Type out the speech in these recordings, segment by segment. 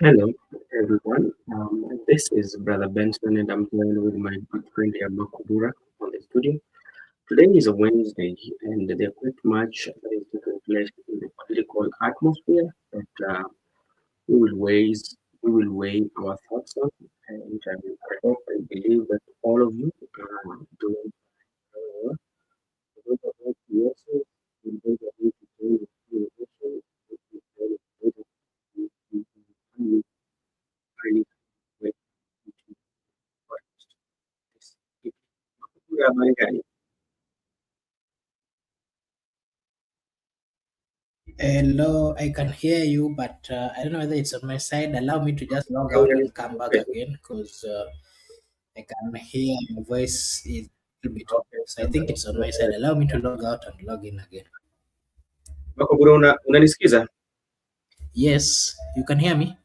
Hello, everyone. This is Brother Benson, and I'm here with my good friend here, Makubura, on the studio. Today is a Wednesday, and there's quite much that is taking place in the political atmosphere that we will weigh our thoughts on. And I hope and believe that all of you are doing very well. Those of us who also in those of you to join the conversation, this is very important. We highly, highly Hello, I can hear you, but I don't know whether it's on my side. Allow me to just log out and come back Okay, again because I can hear your voice is a little bit low. okay. So I think it's on my side. Allow me to log out and log in again. Makobura, unanisikiza? Yes, you can hear me.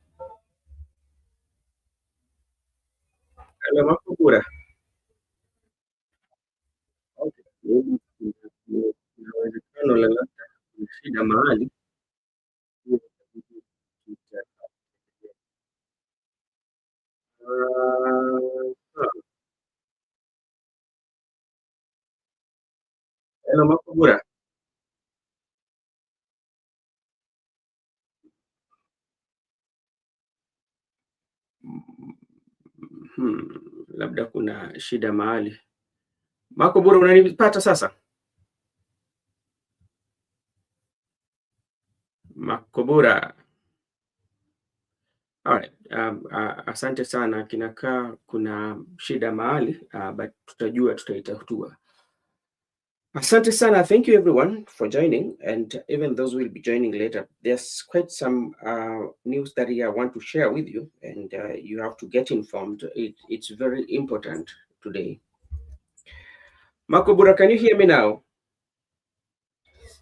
Hello, Makobura. Okay. Maybe kuna uwezekano labda kuna shida mahali. Hello, Makobura. Hmm, labda kuna shida mahali. Makobura, unanipata sasa? Makobura. Alright. Asante sana, kinakaa kuna shida mahali, but tutajua, tutaitatua. Asante sana. Thank you everyone for joining, and even those who will be joining later. There's quite some news that I want to share with you, and you have to get informed. It's very important today. Makobura, can you hear me now?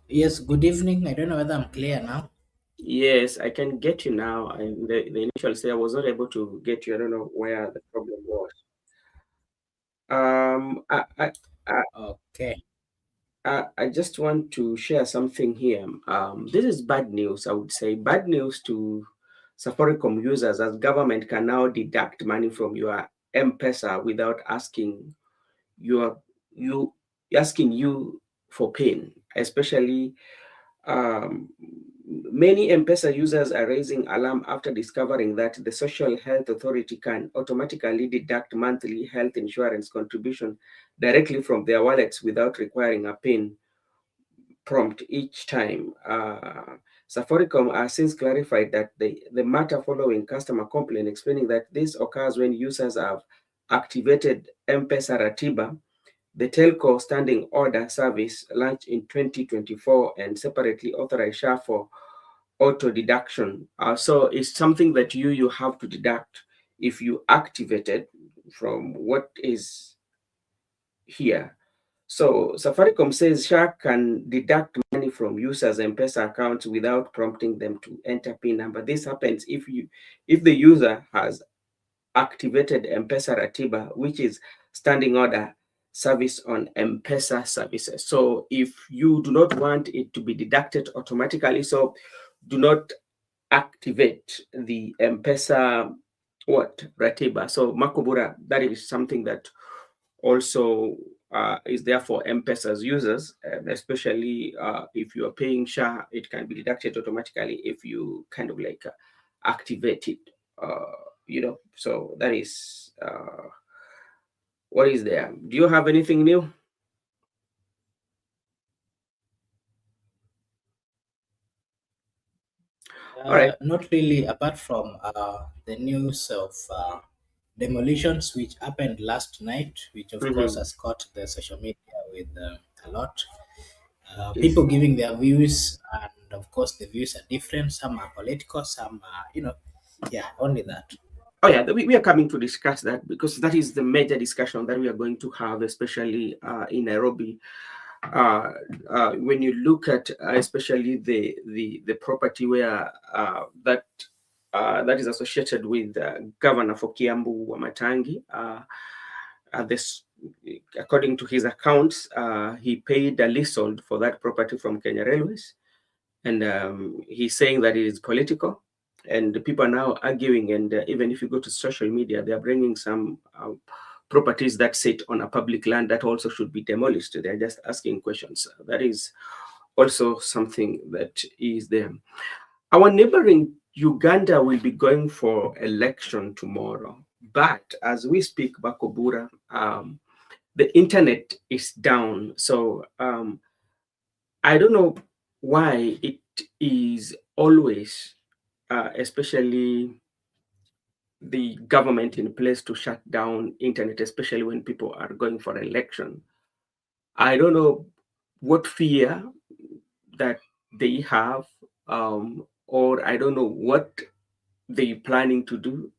Yes, good evening. I don't know whether I'm clear now. Yes, I can get you now. And the initial say I was not able to get you. I don't know where the problem was. Um, I, I, I, Okay. I just want to share something here. This is bad news, I would say. Bad news to Safaricom users, as government can now deduct money from your M-Pesa without your you asking you for pin. Especially many M-Pesa users are raising alarm after discovering that the Social Health Authority can automatically deduct monthly health insurance contribution directly from their wallets without requiring a pin prompt each time. Safaricom has since clarified that the matter following customer complaint, explaining that this occurs when users have activated M-Pesa Ratiba, the telco standing order service launched in 2024 and separately authorized SHA for auto deduction. So it's something that you have to deduct if you activate it from what is here. So Safaricom says SHA can deduct money from users' M-Pesa accounts without prompting them to enter PIN number. This happens if the user has activated M-Pesa Ratiba, which is standing order service on M-Pesa services. So if you do not want it to be deducted automatically, so do not activate the M-Pesa Ratiba. So Makobura, that is something that also is there for M-Pesa's users, especially if you are paying SHA, it can be deducted automatically if you kind of like activate it, so that is what is there. Do you have anything new? All right. Not really, apart from the news of demolitions which happened last night, which of course Mm-hmm. has caught the social media with a lot. Yes. People giving their views, and of course, the views are different. Some are political, some are, yeah, only that. Oh yeah, we are coming to discuss that because that is the major discussion that we are going to have, especially in Nairobi. Uh, when you look at especially the property where that is associated with Governor for Kiambu Wamatangi, this according to his accounts, he paid a leasehold for that property from Kenya Railways, and he's saying that it is political. and people are now arguing. And even if you go to social media, they are bringing some properties that sit on a public land that also should be demolished. They're just asking questions. That is also something that is there. Our neighboring Uganda will be going for election tomorrow, but as we speak, Bakobura, the internet is down. So I don't know why it is always, especially the government in place to shut down internet, especially when people are going for election. I don't know what fear that they have, or I don't know what they planning to do.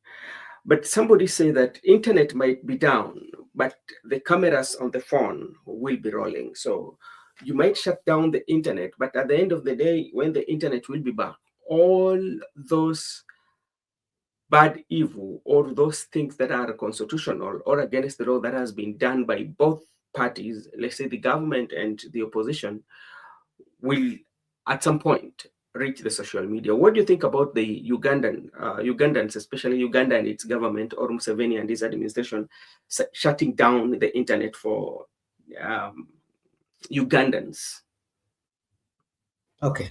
But somebody say that internet might be down, but the cameras on the phone will be rolling. So you might shut down the internet, but at the end of the day, when the internet will be back, all those bad evil or those things that are constitutional or against the law that has been done by both parties, let's say the government and the opposition, will at some point reach the social media. What do you think about the Ugandans, especially Uganda and its government, or Museveni and his administration, shutting down the internet for um, Ugandans? Okay,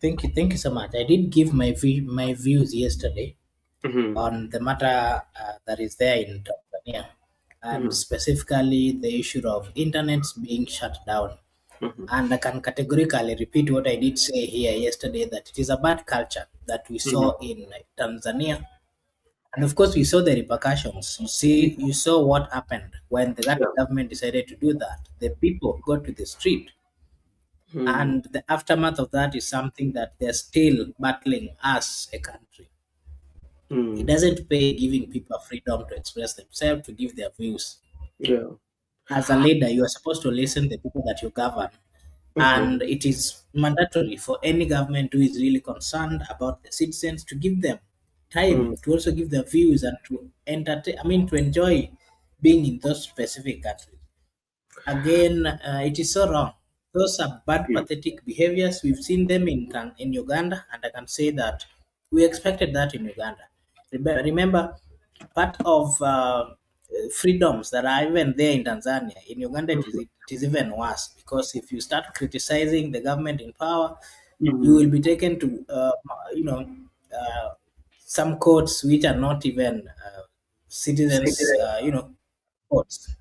thank you so much. I did give my views yesterday Mm-hmm. on the matter that is there in Tanzania, and Mm-hmm. specifically the issue of internet being shut down. Mm-hmm. And I can categorically repeat what I did say here yesterday, that it is a bad culture that we Mm-hmm. saw in Tanzania. And of course, we saw the repercussions. You saw what happened when that Yeah. government decided to do that. The people got to the street, Mm-hmm. and the aftermath of that is something that they're still battling as a country. It Mm-hmm. doesn't pay giving people freedom to express themselves, to give their views. Yeah. As a leader, you are supposed to listen to the people that you govern. Mm-hmm. And it is mandatory for any government who is really concerned about the citizens to give them time to also give their views and to entertain, to enjoy being in those specific countries. Again, it is so wrong. Those are bad, Mm-hmm. pathetic behaviors. We've seen them in Uganda, and I can say that we expected that in Uganda. Remember, part of freedoms that are even there in Tanzania, in Uganda, it is even worse, because if you start criticizing the government in power, you Mm-hmm. will be taken to some courts which are not even citizens, courts,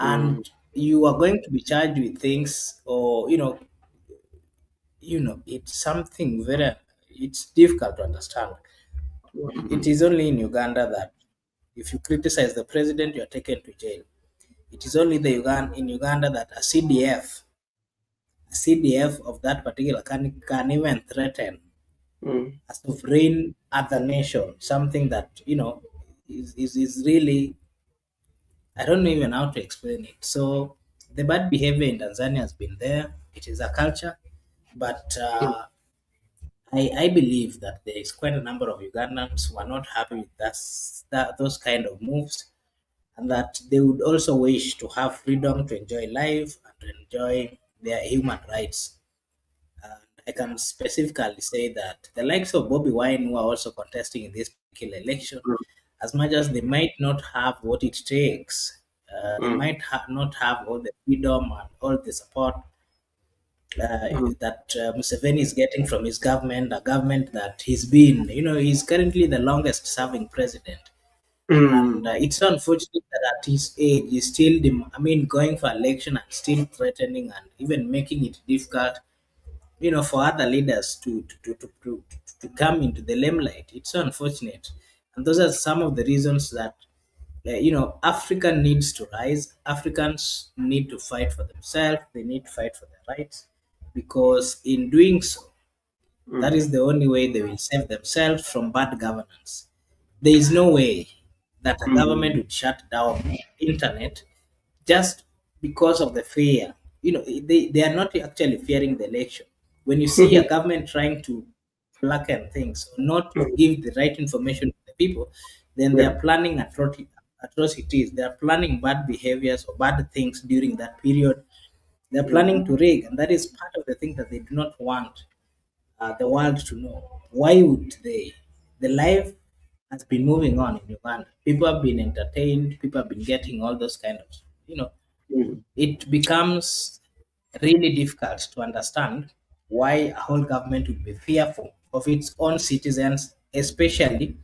Mm-hmm. and you are going to be charged with things, or it's something very, it's difficult to understand. It Mm-hmm. is only in Uganda that if you criticize the president, you are taken to jail. It is only in Uganda that a CDF of that particular can even threaten Mm-hmm. a sovereign other nation, something that is really, I don't know even how to explain it. So the bad behavior in Tanzania has been there. It is a culture, but I believe that there is quite a number of Ugandans who are not happy with those kind of moves, and that they would also wish to have freedom to enjoy life and to enjoy their human rights. And I can specifically say that the likes of Bobby Wine, who are also contesting in this particular election, as much as they might not have what it takes, they Mm-hmm. might not have all the freedom and all the support uh, Mm-hmm. that Museveni is getting from his government, a government that he's currently the longest serving president. Mm-hmm. And it's unfortunate that at his age, he's still, going for election and still threatening and even making it difficult, for other leaders to come into the limelight. It's so unfortunate. And those are some of the reasons that, Africa needs to rise. Africans need to fight for themselves. They need to fight for their rights, because in doing so, that Mm-hmm. is the only way they will save themselves from bad governance. There is no way that a government Mm-hmm. would shut down internet just because of the fear. They are not actually fearing the election. When you see a government trying to blacken things, or not to give the right information to the people, then they Yeah. are planning atrocities. They are planning bad behaviors or bad things during that period. They are Mm-hmm. planning to rig, and that is part of the thing that they do not want the world to know. Why would they? The life has been moving on in Uganda. People have been entertained. People have been getting all those kind of, you know, Mm, it becomes really difficult to understand why a whole government would be fearful of its own citizens, especially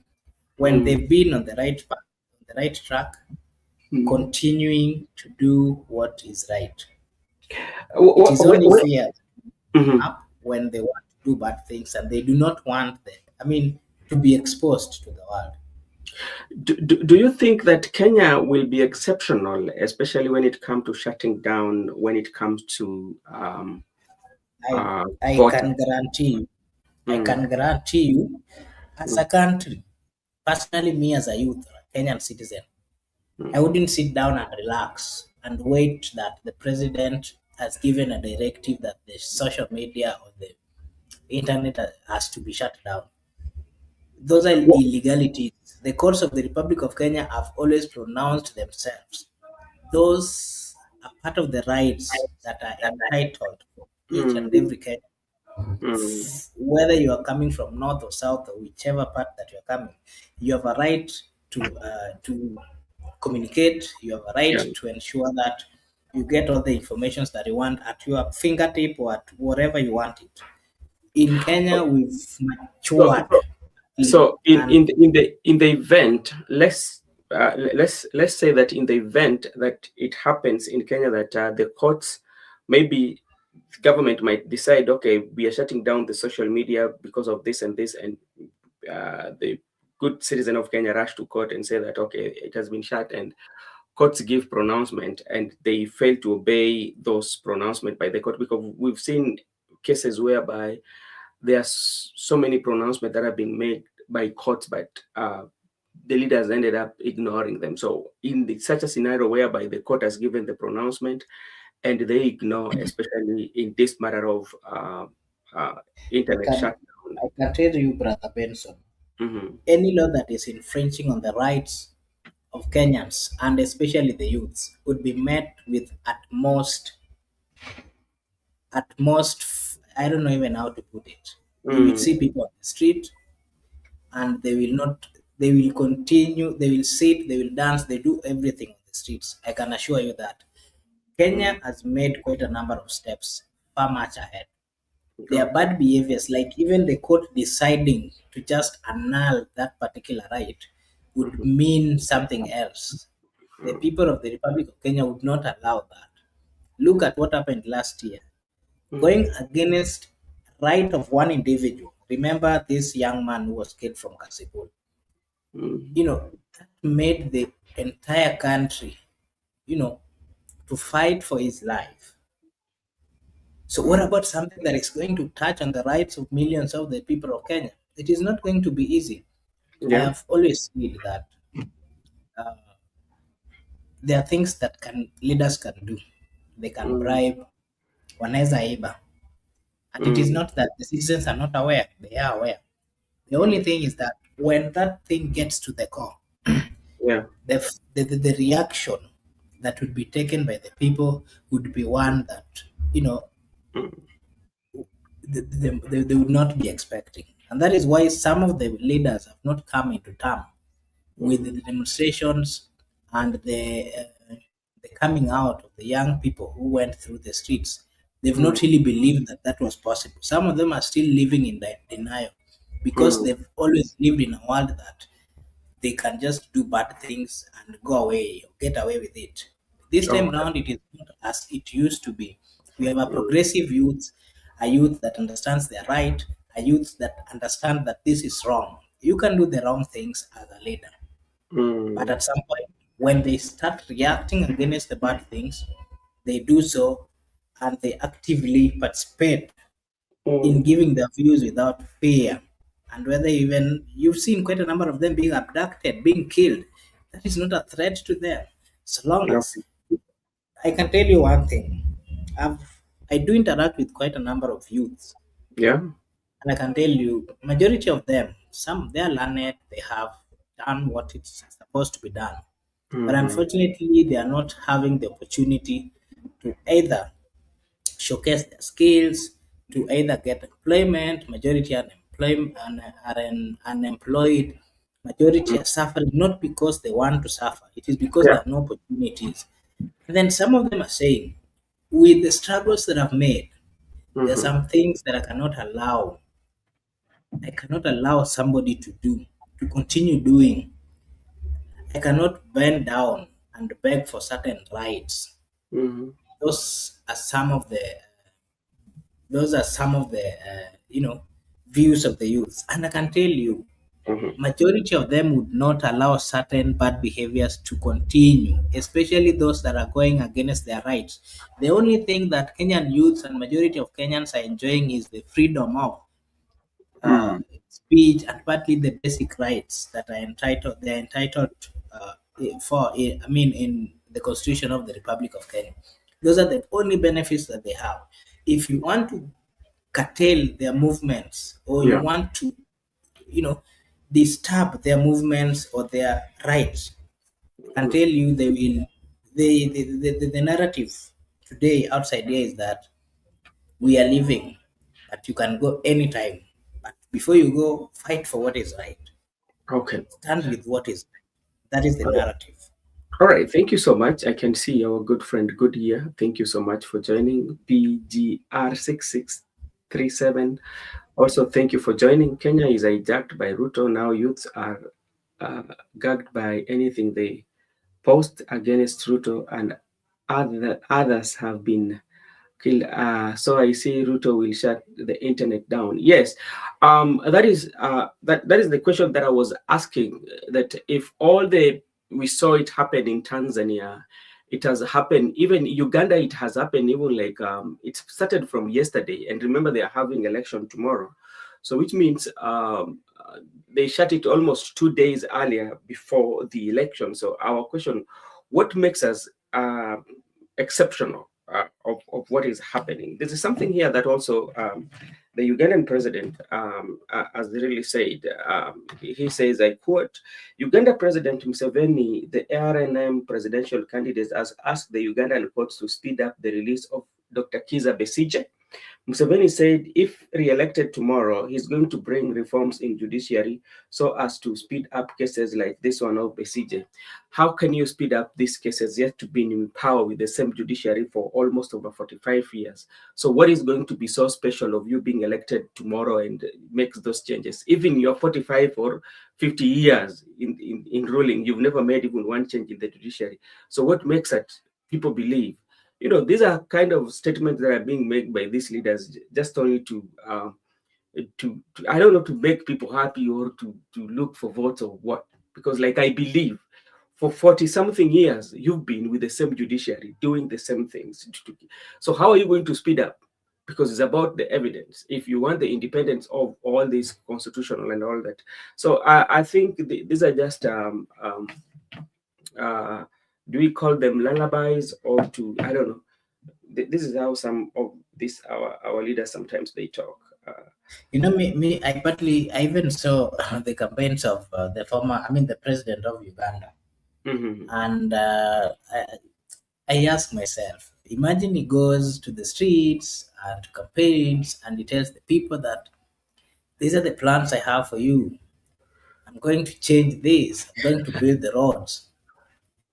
when mm, they've been on the right path, on the right track, mm. continuing to do what is right. It Wh- is wh- only wh- fear mhm. up when they want to do bad things and they do not want them. I mean, to be exposed to the world. Do you think that Kenya will be exceptional, especially when it comes to shutting down, when it comes to I I voting? can guarantee you, I Mm, can guarantee you, as mm, a country, personally, me as a youth, a Kenyan citizen, I mm. wouldn't sit down and relax and wait that the president has given a directive that the social media or the internet has to be shut down. Those are Wh- illegalities. The courts of the Republic of Kenya have always pronounced themselves. Those are part of the rights that are entitled for each and mm, every Kenyan. mm. Whether you are coming from north or south or whichever part that you're coming, you have a right to communicate. You have a right Yeah. to ensure that you get all the informations that you want at your fingertip or at wherever you want it. In Kenya, we've So, matured, so, so and in the event, let's say that in the event that it happens in Kenya that the courts, maybe the government might decide, okay, we are shutting down the social media because of this and this, and the good citizen of Kenya rush to court and say that, okay, it has been shut, and courts give pronouncement and they fail to obey those pronouncements by the court, because we've seen cases whereby there's so many pronouncements that have been made by courts, but the leaders ended up ignoring them. So, in such a scenario whereby the court has given the pronouncement and they ignore, especially in this matter of I internet can shutdown. I can tell you, Brother Benson, Mhm, any law that is infringing on the rights of Kenyans and especially the youths would be met with I don't know even how to put it. You will mm, see people on the street and they will continue, they will sit, they will dance, they do everything on the streets. I can assure you that. mm, Kenya has made quite a number of steps far much ahead. Their okay. bad behaviors, like even the court deciding to just annul that particular right, would Mhm, mean something else. The mm, people of the Republic of Kenya would not allow that. Look at what happened last year. mm, Going against right of one individual. Remember this young man who was killed from Kasipul. mm, That made the entire country, you know, to fight for his life. So what mm. about something that is going to touch on the rights of millions of the people of Kenya? It is not going to be easy. I Yeah. have always said that uh, there are things that can leaders can do. They can Mm, bribe, wanaweza iba. And it is mm, not that the citizens are not aware, they are aware. The only mm. thing is that when that thing gets to the core, Yeah. the reaction that would be taken by the people would be one that, you know, Mm, they would not be expecting. And that is why some of the leaders have not come into term with mm, the demonstrations and the coming out of the young people who went through the streets. They've mm, not really believed that that was possible. Some of them are still living in denial because mm. they've always lived in a world that they can just do bad things and go away or get away with it. This time Okay. round, it is not as it used to be. We have a Mm, progressive youth, a youth that understands their right, a youth that understand that this is wrong. You can do the wrong things as a leader, but mm, at some point, when they start reacting against the bad things, they do so and they actively participate in mm. giving their views without fear. And whether even you've seen quite a number of them being abducted, being killed, that is not a threat to them. So long as Okay. I can tell you one thing, I do interact with quite a number of youths, Yeah. and I can tell you, majority of them, some they are learned, they have done what it's supposed to be done, but Mhm, unfortunately, they are not having the opportunity to either showcase their skills, to either get employment, majority unemployed, majority are suffering not because they want to suffer, it is because Yeah. there are no opportunities. And then some of them are saying, with the struggles that I've made, there are Mm-hmm. some things that I cannot allow somebody to do, to continue doing. I cannot bend down and beg for certain rights. Mm-hmm. Those are some of the views of the youth, and I can tell you, Mm-hmm. majority of them would not allow certain bad behaviors to continue, especially those that are going against their rights. The only thing that Kenyan youths and majority of Kenyans are enjoying is the freedom of uh, Mm-hmm. speech and partly the basic rights that are entitled they are entitled in the constitution of the Republic of Kenya. Those are the only benefits that they have. If you want to curtail their movements, or you Yeah. want to you know disturb their movements or their rights, I can tell you they will. The narrative today outside here is that we are living, that you can go anytime, but before you go, fight for what is right, Okay. stand with what is right. That is the narrative. All right. Thank you so much. I can see our good friend Goodyear. Thank you so much for joining PGR6637. Also, thank you for joining. Kenya is hijacked by Ruto. Now youths are gagged by anything they post against Ruto, and others have been killed. So I see Ruto will shut the internet down. Yes, that is the question that I was asking. That if all the we saw it happen in Tanzania, it has happened even Uganda. It has happened even like it started from yesterday. And remember, they are having election tomorrow, so which means they shut it almost 2 days earlier before the election. So our question: what makes us exceptional of what is happening? This is something here that also the Ugandan president, as really said, he says, I quote, Uganda President Museveni, the RNM presidential candidate, has asked the Ugandan courts to speed up the release of Dr. Kiza Besije. Museveni said if re-elected tomorrow, he's going to bring reforms in judiciary so as to speed up cases like this one of Besije. How can you speed up these cases yet to be in power with the same judiciary for almost over 45 years? So what is going to be so special of you being elected tomorrow and makes those changes? Even your 45 or 50 years in ruling, you've never made even one change in the judiciary. So what makes it people believe? These are kind of statements that are being made by these leaders just only to I don't know, to make people happy or to look for votes or what. Because like I believe for 40 something years you've been with the same judiciary doing the same things. So how are you going to speed up? Because it's about the evidence. If you want the independence of all this constitutional and all that. So I think these are just uh, do we call them lullabies or to I don't know. This is how some of these our leaders sometimes they talk. I even saw the campaigns of the president of Uganda, Mhm. and I ask myself, imagine he goes to the streets and to campaigns and he tells the people that these are the plans I have for you. I'm going to change this. I'm going to build the roads.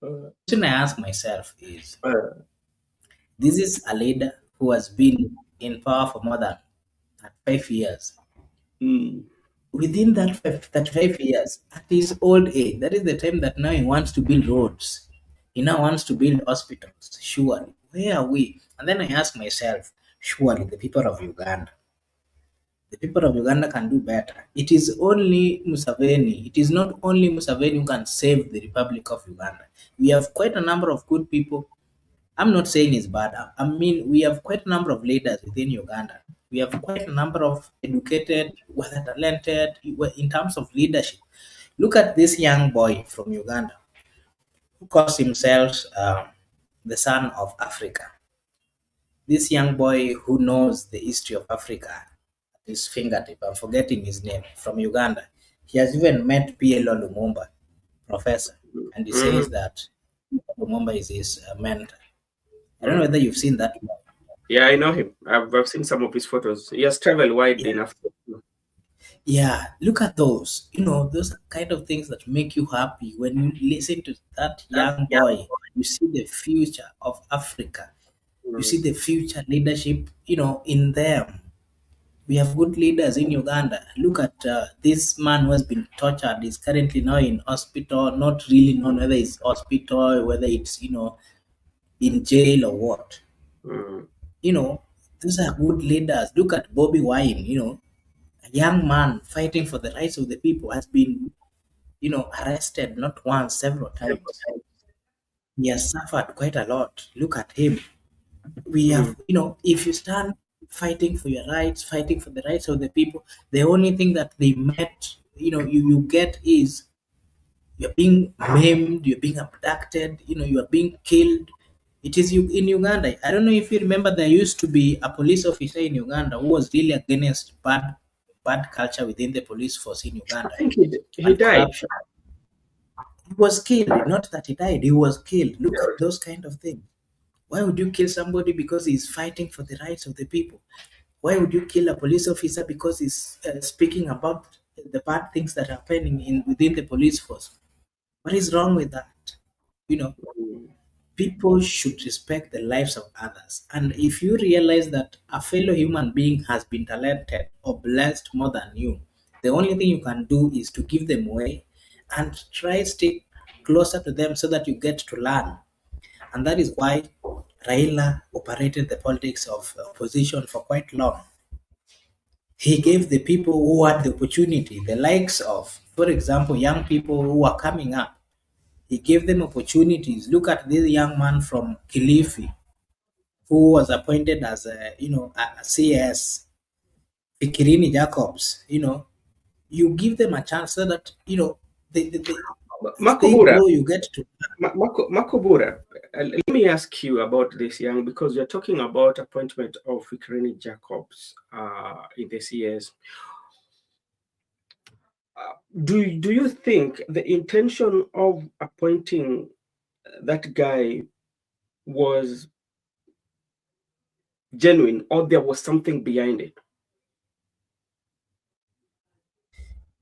Uh, The question I ask myself is, uh, this is a leader who has been in power for more than 5 years. mm, Within that 35 years, at his old age, that is the time that now he wants to build roads. He now wants to build hospitals. Surely, where are we? And then I ask myself, surely the people of Uganda can do better. It is only Museveni. It is not only Museveni who can save the Republic of Uganda. We have quite a number of good people. I'm not saying it's bad. I mean, we have quite a number of leaders within Uganda. We have quite a number of educated, well talented, in terms of leadership. Look at this young boy from Uganda who calls himself the son of Africa. This young boy who knows the history of Africa at his fingertip, I'm forgetting his name, from Uganda. He has even met PLO Lumumba, professor, and he says mm, that Lumumba is his mentor. I don't know mm. whether you've seen that one. Yeah, I know him. I've seen some of his photos. He has traveled wide Yeah, enough. yeah. Look at those. Those are kind of things that make you happy when you listen to that young boy. You see the future of Africa. You see the future leadership. In them. We have good leaders in Uganda. Look at this man who has been tortured. He's currently now in hospital. Not really known whether it's hospital, whether it's in jail or what. Mm. You know, these are good leaders. Look at Bobby Wine. A young man fighting for the rights of the people has been arrested not once, several times. He has suffered quite a lot. Look at him. We Mm. have, if you stand fighting for your rights, fighting for the rights of the people, the only thing that they met, you get is you're being maimed, you're being abducted, you are being killed. It is you in Uganda. I don't know if you remember, there used to be a police officer in Uganda who was really against bad culture within the police force in I Uganda think he and died. corruption. He was killed. Not that he died, he was killed. Look at those kind of things. Why would you kill somebody because he's fighting for the rights of the people? Why would you kill a police officer because he's speaking about the bad things that are happening within the police force? What is wrong with that? You know, Mm. People should respect the lives of others. And if you realize that a fellow human being has been talented or blessed more than you, the only thing you can do is to give them way and try stay closer to them so that you get to learn. And that is why Raila operated the politics of opposition for quite long. He gave the people who had the opportunity, the likes of, for example, young people who are coming up, he gave them opportunities. Look at this young man from Kilifi who was appointed as a CS, Fikirini Jacobs. You give them a chance so that they as they Makubura, grow, you get to. Makubura, let me ask you about this young, because you're talking about appointment of Fikrini Jacobs in the CS. Do you think the intention of appointing that guy was genuine, or there was something behind it?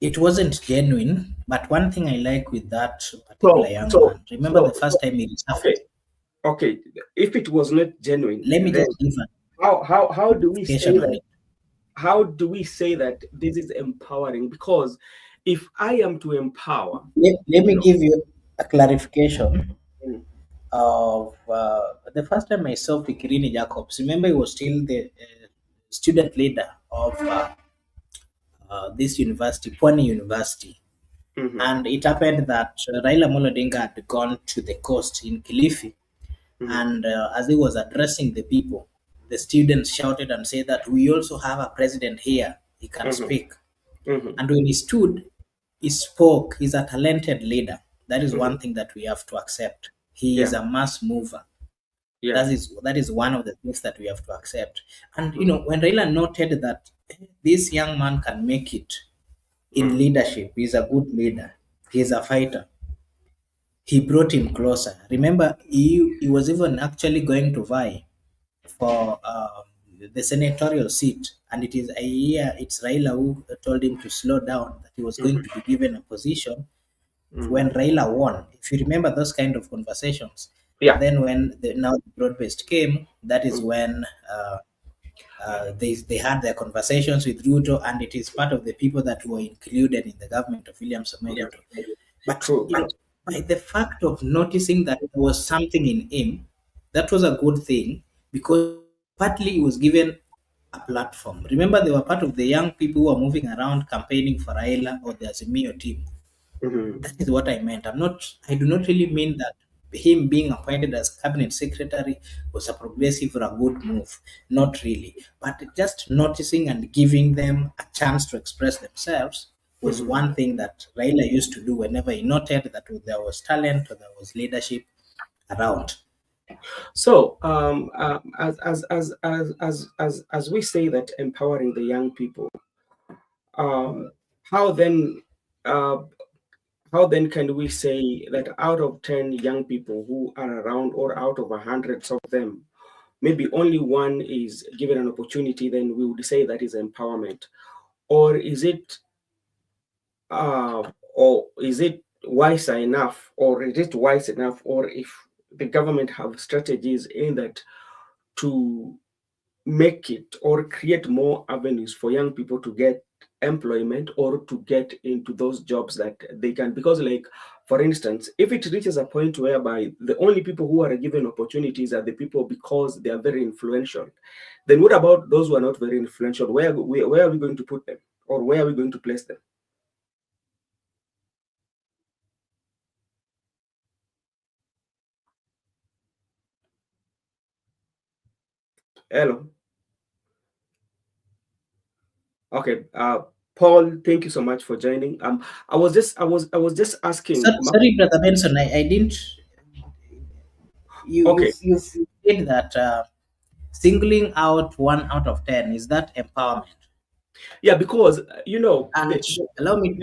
It wasn't genuine, but one thing I like with that particular So, young so, man, remember the so, first time he okay, resurfaced. okay. If it was not genuine, Let me then just give an how do we say clarification on that? it. How do we say that this is empowering? Because if I am to empower, Let you me know, give you a clarification mm, of the first time I saw Fikirini Jacobs. Remember, he was still the student leader of this university, Pwani University. mhm, And it happened that Raila Amolo Odinga had gone to the coast in Kilifi, mhm, and as he was addressing the people, the students shouted and said that we also have a president here. He can mhm, speak. mhm, And when he stood, he spoke. He's a talented leader. That is mhm. one thing that we have to accept. He is Yeah, a mass mover. yeah, That is one of the things that we have to accept. And mhm, when Raila noted that this young man can make it in mhm, leadership, he's a good leader, he's a fighter, he brought him closer. Remember, he was even actually going to vie for the senatorial seat, and it is a year it's Raila who told him to slow down, that he was going mhm, to be given a position mhm. when Raila won. If you remember those kind of conversations. And Yeah, then when the now the broad-based came, that is mhm, when they had their conversations with Ruto, and it is part of the people that were included in the government of William Samoei yeah, Ruto. But true. by the fact of noticing that there was something in him, that was a good thing, because partly he was given a platform. Remember, they were part of the young people who were moving around campaigning for Raila or the Azimio team. Mhm, That is what I meant. I do not really mean that him being appointed as cabinet secretary was a progressive or a good move. Not really. But just noticing and giving them a chance to express themselves was mhm. one thing that Raila used to do whenever he noted that there was talent or there was leadership around. So, as we say that empowering the young people, um, how then, uh, how then can we say that out of 10 young people who are around, or out of hundreds of them, maybe only one is given an opportunity, then we would say that is empowerment? Or is it wiser enough, or is it wise enough, or if the government have strategies in that to make it or create more avenues for young people to get employment or to get into those jobs that they can? Because, like, for instance, if it reaches a point whereby the only people who are given opportunities are the people because they are very influential, then what about those who are not very influential? Where are we going to put them, or where are we going to place them? Hello. Okay. Paul, thank you so much for joining. I was just asking. Sorry, Brother Benson, I didn't. Okay. You've said that singling out 1 out of 10, is that empowerment? Yeah, because And allow me.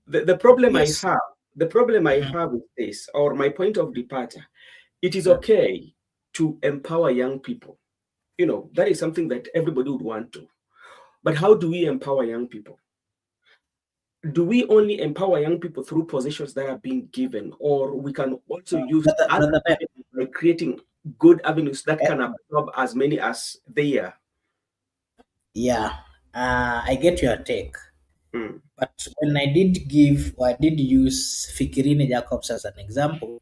the problem I Yes. have, the problem I Mhm. have with this, or my point of departure, it is Yeah. okay to empower young people. That is something that everybody would want to. But how do we empower young people? Do we only empower young people through positions that are being given, or we can also use other Brother Ben, avenues by creating good avenues that eh, can absorb as many as they are? yeah, I get your take. Mm, But when I did give, or I did use Fikirini Jacobs as an example,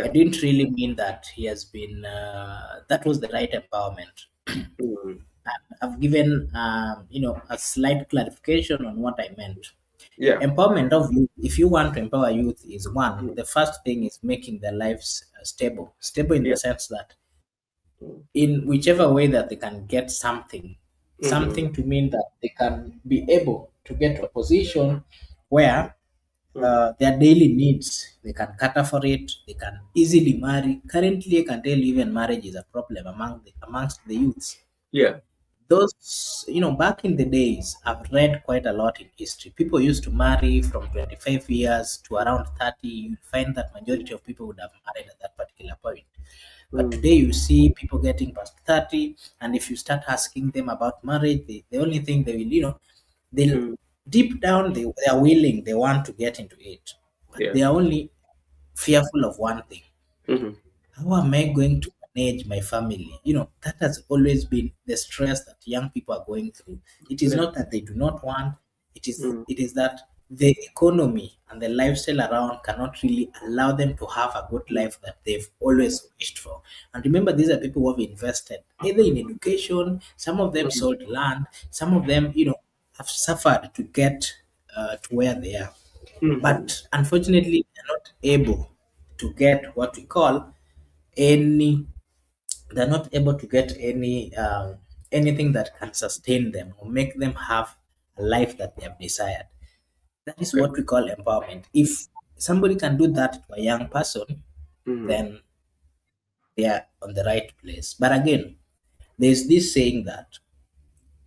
I yeah. didn't really mean that he has been, that was the right empowerment. Mm, I've given, a slight clarification on what I meant. yeah. Empowerment of youth, if you want to empower youth, is one, Mm, the first thing is making their lives stable in yeah. the sense that Mm, in whichever way that they can get something, mhm, something to mean that they can be able to get to a position where mm, their daily needs, they can cater for it, they can easily marry. Currently, I can tell you even marriage is a problem amongst the youths. yeah. Those, back in the days, I've read quite a lot in history. People used to marry from 25 years to around 30. You'd find that majority of people would have married at that particular point. But Mm, today you see people getting past 30, and if you start asking them about marriage, the only thing they will, they'll mm, deep down they are willing, they want to get into it. But yeah. they are only fearful of one thing. Mhm, How am I going to manage my family? That has always been the stress that young people are going through. It is yeah. not that they do not want, Mm, it is that the economy and the lifestyle around cannot really allow them to have a good mm, life that they've always wished for. And remember, these are people who have invested either in education, some of them mm, sold land, some of them, have suffered to get to where they are. mhm, But unfortunately, they're not able to get what we call any they're not able to get anything that can sustain them or make them have a life that they have desired. That is okay. what we call empowerment. If somebody can do that to a young person, Mhm, then they are on the right place. But again, there's this saying that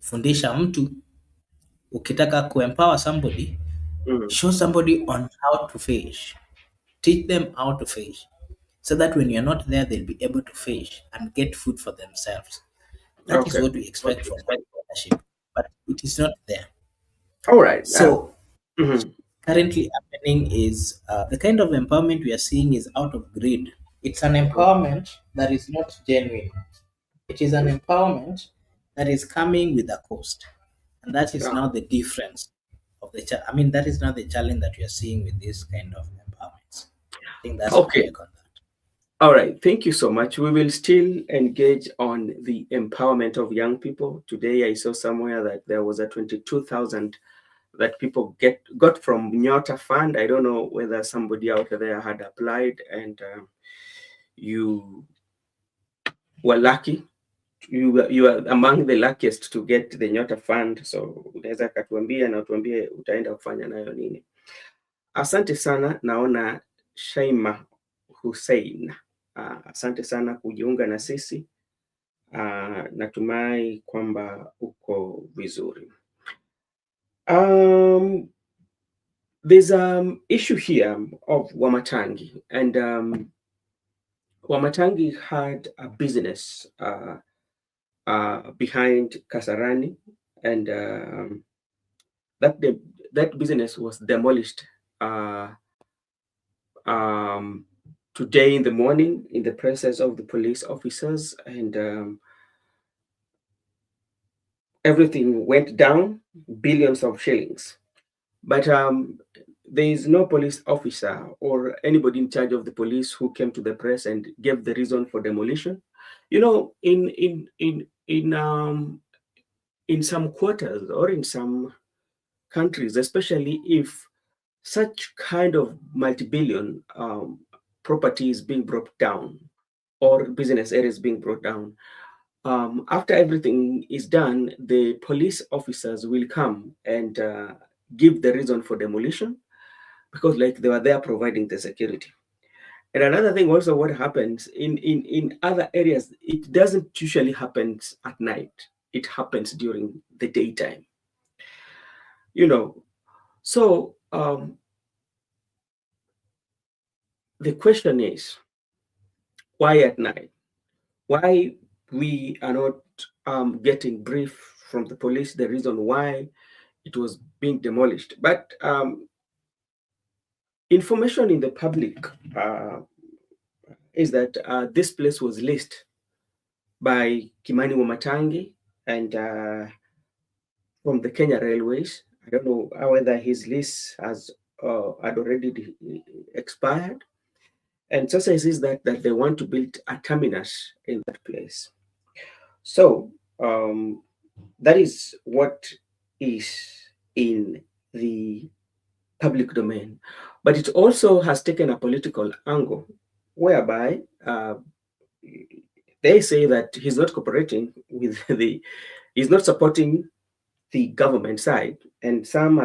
fundisha mtu, ukitaka kuempower somebody, mm, show somebody on how to fish, teach them how to fish, so that when you're not there, they'll be able to fish and get food for themselves. That is okay. what we expect from leadership, but it is not there. All right. So Mhm, currently happening is the kind of empowerment we are seeing is out of grid. It's an empowerment that is not genuine. It is an mm, empowerment that is coming with a cost, and that is yeah. now the difference of the. I mean, that is now the challenge that we are seeing with this kind of empowerments. I think that's my Okay. take on that. All right. Thank you so much. We will still engage on the empowerment of young people. Today, I saw somewhere that there was a 22,000 that people got from Nyota Fund. I don't know whether somebody out there had applied, and you were lucky. You are among the luckiest to get the Nyota Fund. So unaweza katuambia na utuambie utaenda kufanya nayo nini. Asante sana. Naona Shaima Hussein, asante sana kujiunga na sisi. Natumai kwamba uko vizuri. There's issue here of Wamatangi, and Wamatangi had a business behind Kasarani, and that business was demolished today in the morning in the presence of the police officers, and everything went down, billions of shillings. But there is no police officer or anybody in charge of the police who came to the press and gave the reason for demolition. You know, in some quarters or in some countries, especially if such kind of multi-billion property is being brought down or business areas being brought down, after everything is done, the police officers will come and give the reason for demolition, because like they were there providing the security. And another thing also, what happens in other areas, it doesn't usually happen at night. It happens during the daytime. You know, so the question is, why at night? Why we are not getting brief from the police the reason why it was being demolished? But information in the public is that this place was leased by Kimani Wamatangi and from the Kenya Railways. I don't know whether his lease had already expired. And so says that they want to build a terminus in that place. So that is what is in the public domain. But it also has taken a political angle, whereby they say that he's not cooperating with he's not supporting the government side, and some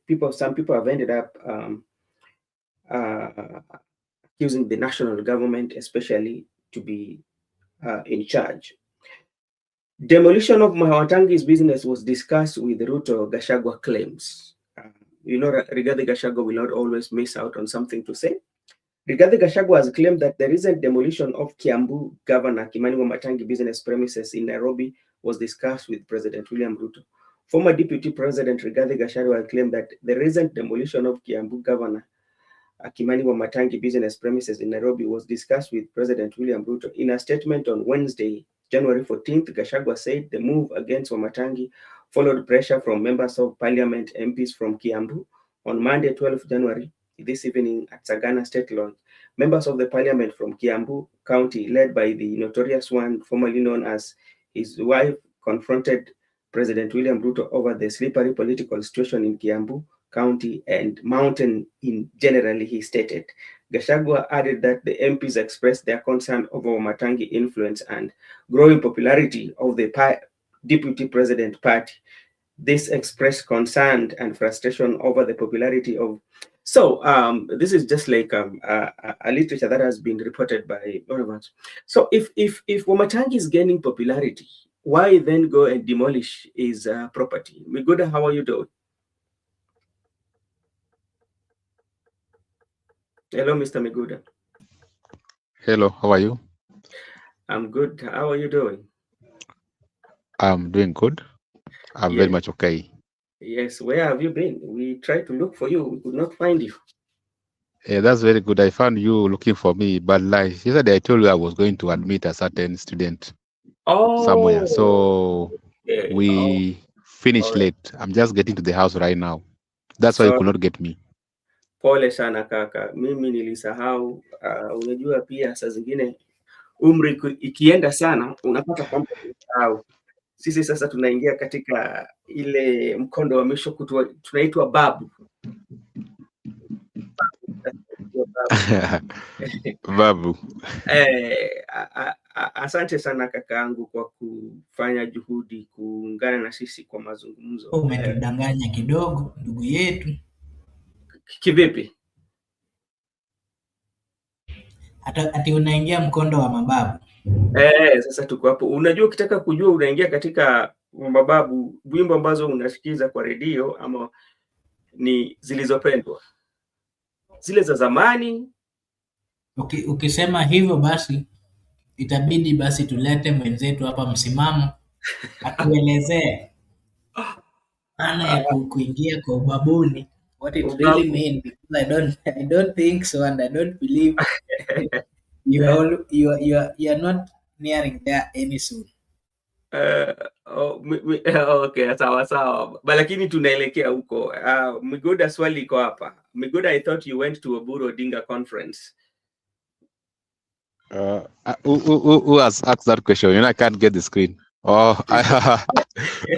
people have ended up accusing the national government, especially, to be in charge. Demolition of Mahawatangi's business was discussed with Ruto. Gachagua claims. Rigathi Gachagua will not always miss out on something to say. Rigathi Gachagua has claimed that the recent demolition of Kiambu Governor Kimani Wamatangi business premises in Nairobi was discussed with President William Ruto. Former Deputy President Rigathi Gachagua claimed that the recent demolition of Kiambu Governor Kimani Wamatangi business premises in Nairobi was discussed with President William Ruto. In a statement on Wednesday, January 14th, Gachagua said the move against Wamatangi followed pressure from members of parliament, MPs from Kiambu. On Monday, 12th January, this evening at Sagana State Lodge, members of the parliament from Kiambu County, led by the notorious one formerly known as his wife, confronted President William Ruto over the slippery political situation in Kiambu County and Mountain in generally, he stated. Gachagua added that the MPs expressed their concern over Wamatangi influence and growing popularity of the Deputy President Party. This expressed concern and frustration over the popularity of. So this is just like a literature that has been reported by one of us. So if Wamatangi is gaining popularity, why then go and demolish his property? Miguda, how are you doing? Hello, Mr. Miguda. Hello, how are you? I'm good. How are you doing? I'm doing good. I'm very much okay. Yes, where have you been? We tried to look for you. We could not find you. Yeah, that's very good. I found you looking for me, but like yesterday I told you I was going to admit a certain student somewhere. So we finished late. I'm just getting to the house right now. That's why you could not get me. Pole sana kaka, mimi nilisahau. Unajua pia saa zingine umri ikienda sana unapata kwamba unasahau. Sisi sasa tunaingia katika ile mkondo wa mwisho tunaitwa babu. Babu. Asante sana kakaangu kwa kufanya juhudi kuungana na sisi kwa mazungumzo. Umetudanganya kidogo ndugu yetu. Kivipi? Ati unaingia mkondo wa mababu. Sasa tuko hapo. Unajua, ukitaka kujua unaingia katika mababu, wimbo ambazo unasikiza kwa redio ama ni zilizopendwa, zile za zamani Ukisema hivyo basi itabidi basi tulete mwenzetu hapa Msimamo atuelezee maana ya kuingia kwa ubabuni, what it really mean, because I don't think so and I don't believe you are not nearing there any soon. Okay, sawa. Lakini tunaelekea huko. Migoda, swali iko hapa. Migoda, I thought you went to Oburu Odinga conference. Who has asked that question? I can't get the screen. Oh,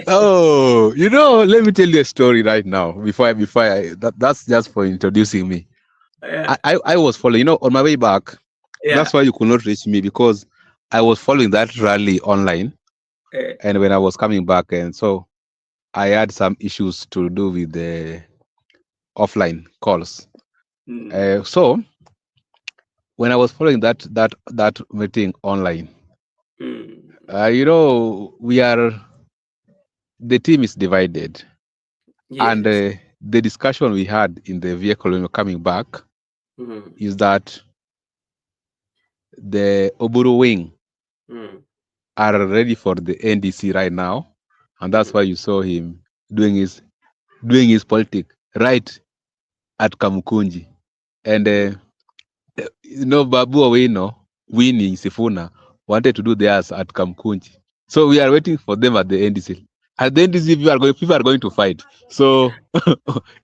oh, let me tell you a story right now. That's just for introducing me. Yeah. I was following, on my way back. Yeah. That's why you could not reach me, because I was following that rally online. And when I was coming back, and so I had some issues to do with the offline calls. So when I was following that meeting online, the team is divided. Yes. And the discussion we had in the vehicle when we were coming back is that the Oburu wing are ready for the NDC right now, and that's why you saw him doing his politics right at Kamukunji. And Babu winning Sifuna wanted to do theirs at Kamukunji. So we are waiting for them at the NDC. At the NDC, people are going to fight. So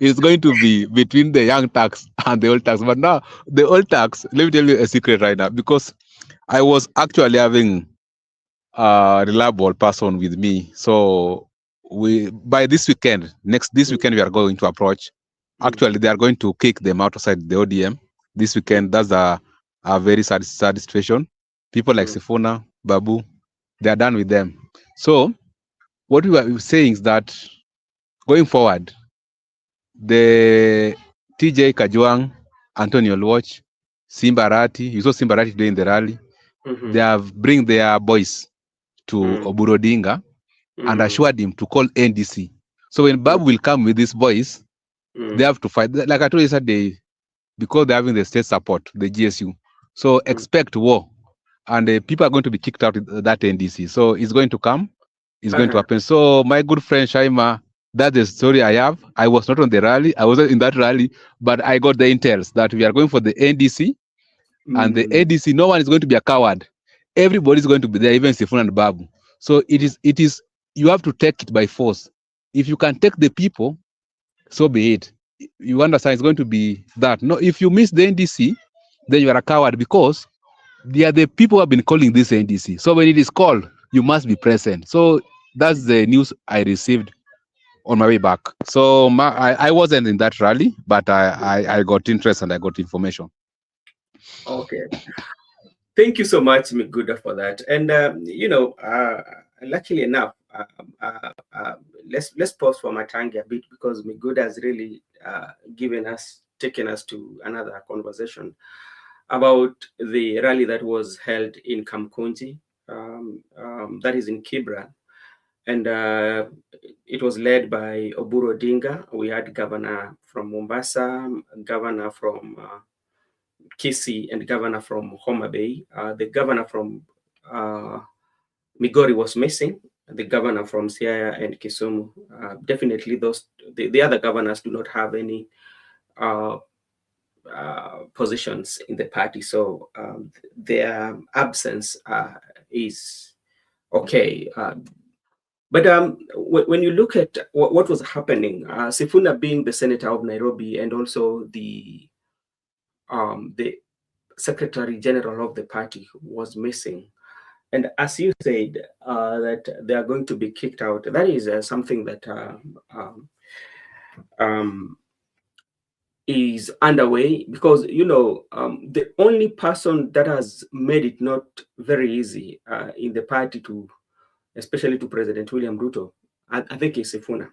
it's going to be between the young tax and the old tax. But now the old tax, let me tell you a secret right now, because I was actually having a reliable person with me. So by this weekend, this weekend, we are going to approach. Actually, they are going to kick them outside the ODM this weekend. That's a very sad situation. People like Sifuna, Babu, they are done with them. So what we were saying is that going forward, the TJ Kajwang, Antonio Lwach, Simbarati, you saw Simbarati during the rally. They have bring their boys to Oburu Odinga and assured him to call NDC. So when Babu will come with these boys, they have to fight. Like I told you yesterday, because they're having the state support, the GSU. So expect war. And people are going to be kicked out of that NDC. So it's going to come. It's going to happen. So my good friend Shaima, that's the story I have. I was not on the rally. I wasn't in that rally, but I got the intels that we are going for the NDC. And the NDC, no one is going to be a coward. Everybody is going to be there, even Sifuna and Babu. So it is, you have to take it by force. If you can take the people, so be it. You understand, it's going to be that. No, if you miss the NDC, then you are a coward, because they are the people who have been calling this NDC. So when it is called, you must be present. So that's the news I received on my way back. So I wasn't in that rally, but I got interest and I got information. Okay. Thank you so much, Miguda, for that. And luckily enough, let's pause for Matangi a bit, because Miguda has really taken us to another conversation about the rally that was held in Kamkunji, that is in Kibra. And it was led by Oburu Odinga. We had governor from Mombasa, governor from Kisii, and governor from Homa Bay. The governor from Migori was missing. The governor from Siaya and Kisumu. Definitely the other governors do not have any positions in the party. So their absence is okay. But when you look at what was happening, Sifuna being the senator of Nairobi, and also the secretary general of the party was missing. And as you said, that they are going to be kicked out, that is something that is underway, because the only person that has made it not very easy in the party especially to President William Ruto, I think is Sifuna.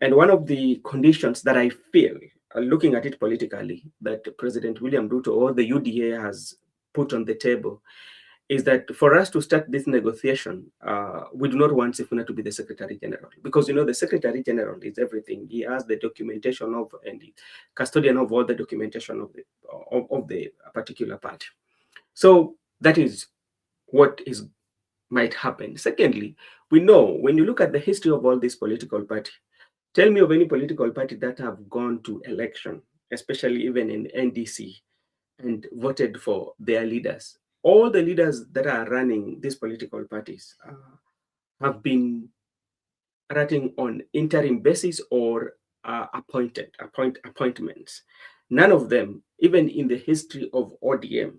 And one of the conditions that I feel, looking at it politically, that President William Ruto or the UDA has put on the table is that for us to start this negotiation, we do not want Sifuna to be the Secretary General, because the Secretary General is everything. He has the documentation of and the custodian of all the documentation of the particular party. So that is what might happen. Secondly, we know when you look at the history of all these political parties, tell me of any political party that have gone to election, especially even in NDC, and voted for their leaders. All the leaders that are running these political parties have been running on interim basis or appointments. None of them, even in the history of ODM,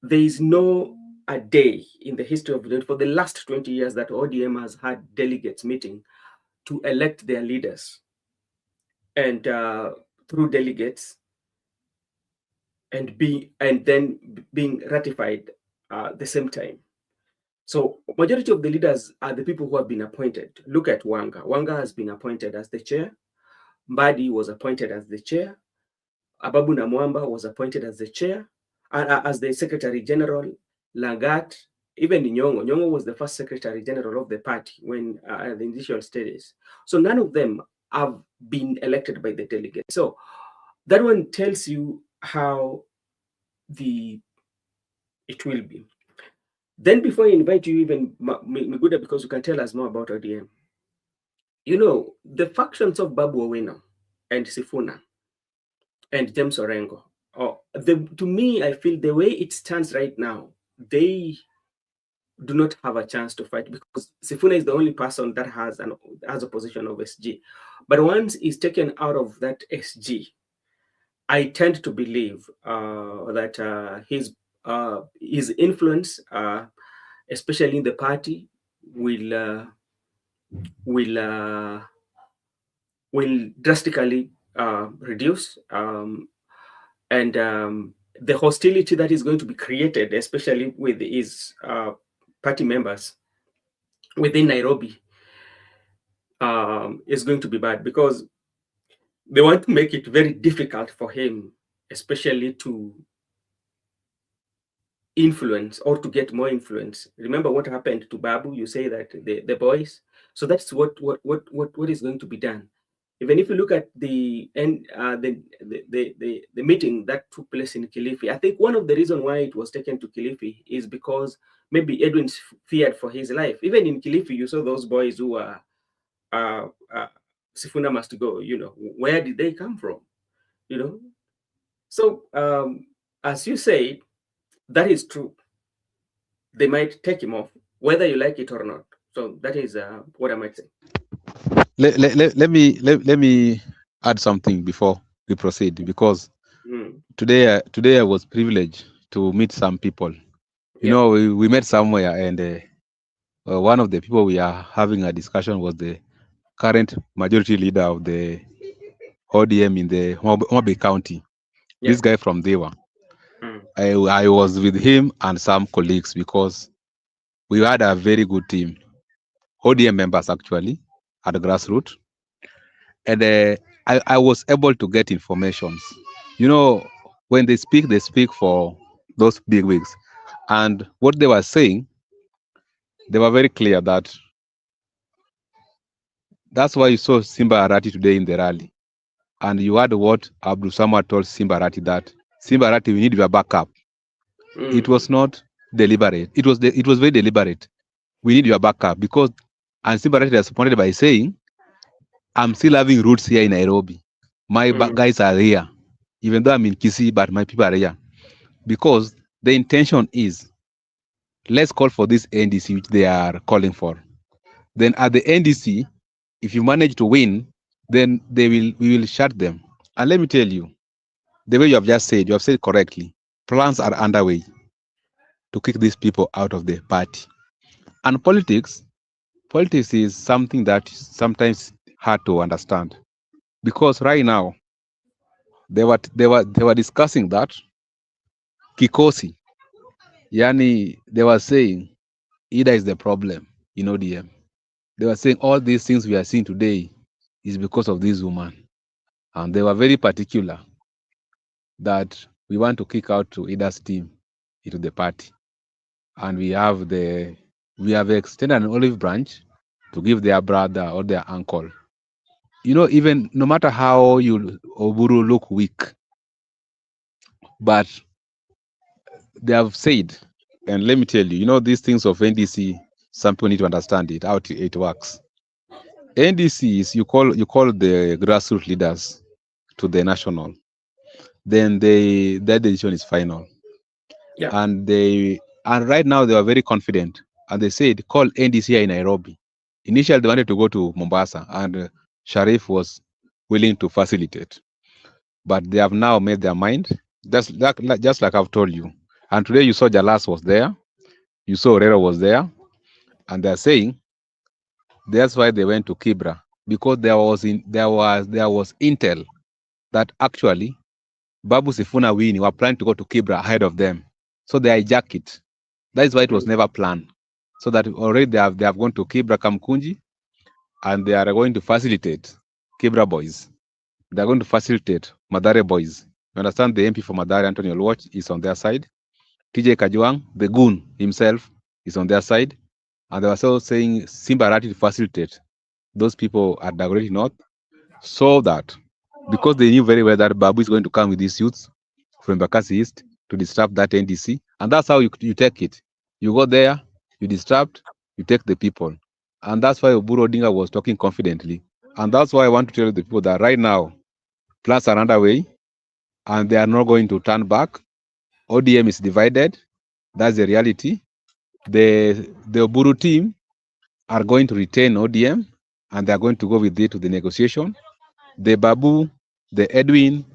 there is no a day in the history of for the last 20 years that ODM has had delegates meeting to elect their leaders, and through delegates, and then being ratified the same time. So majority of the leaders are the people who have been appointed. Look at Wanga. Wanga has been appointed as the chair. Mbadi was appointed as the chair. Babu Namwamba was appointed as the chair, as the Secretary General. Lagat, even Nyong'o. Nyong'o was the first Secretary General of the party when at the initial stages. So none of them have been elected by the delegates. So that one tells you how it will be. Then before I invite you, even Miguda, because you can tell us more about ODM, the factions of Babu Owino and Sifuna and James Orengo, to me, I feel the way it stands right now, they do not have a chance to fight, because Sifuna is the only person that has a position of SG. But once he's taken out of that SG, I tend to believe that his influence, especially in the party, will drastically reduce, and the hostility that is going to be created, especially with his party members within Nairobi, is going to be bad, because they want to make it very difficult for him, especially to influence or to get more influence. Remember what happened to Babu? You say that the boys. So that's what is going to be done. Even if you look at the meeting that took place in Kilifi, I think one of the reasons why it was taken to Kilifi is because maybe Edwin feared for his life. Even in Kilifi, you saw those boys who are Sifuna must go. Where did they come from? So as you say, that is true. They might take him off, whether you like it or not. So that is what I might say. Let me add something before we proceed, because today I was privileged to meet some people. We met somewhere, and one of the people we are having a discussion was the current majority leader of the ODM in the Homa Bay County. This guy from Dewa. I was with him and some colleagues, because we had a very good team, ODM members actually, at the grassroots. And I was able to get informations. When they speak for those big wigs. And what they were saying, they were very clear that that's why you saw Simba Arati today in the rally. And you heard what Abdul Samad told Simba Arati, that Simba Arati, we need your backup. It was not deliberate. It was very deliberate. We need your backup, because, and Simba Arati responded by saying, I'm still having roots here in Nairobi. My guys are here. Even though I'm in Kisii, but my people are here. Because the intention is, let's call for this NDC, which they are calling for. Then at the NDC, if you manage to win, then we will shut them. And let me tell you, the way you have said correctly, plans are underway to kick these people out of the party. And politics is something that sometimes hard to understand, because right now they were discussing that Kikosi, yani they were saying Ida is the problem in ODM. They were saying all these things we are seeing today is because of this woman, and they were very particular that we want to kick out to Ida's team into the party. and we have extended an olive branch to give their brother or their uncle. Even no matter how you Oburu look weak, but they have said, and let me tell you, these things of NDC, some people need to understand it, how it works. NDC is you call the grassroots leaders to the national, then their decision is final. Yeah. And right now they are very confident, and they said call NDC in Nairobi. Initially they wanted to go to Mombasa, and Sharif was willing to facilitate, but they have now made their mind. Just like I've told you. And today you saw Jalas was there, you saw Orero was there, and they're saying that's why they went to Kibra, because there was intel that actually Babu Sifuna Wini were planning to go to Kibra ahead of them, so they hijack it. That is why it was never planned. So that already they have gone to Kibra Kamkunji, and they are going to facilitate Kibra boys. They are going to facilitate Madare boys. You understand? The MP for Madare, Anthony Olwach, is on their side. TJ Kajuang, the goon himself, is on their side. And they were also saying Simbarati to facilitate those people at Dagoretti North, so that because they knew very well that Babu is going to come with these youths from Bakassi East to disrupt that NDC. And that's how you take it. You go there, you disrupt, you take the people. And that's why Oburu Odinga was talking confidently. And that's why I want to tell the people that right now, plans are underway, and they are not going to turn back. ODM is divided. That's the reality. The Oburu team are going to retain ODM, and they are going to go with it to the negotiation. The Babu, the Edwin,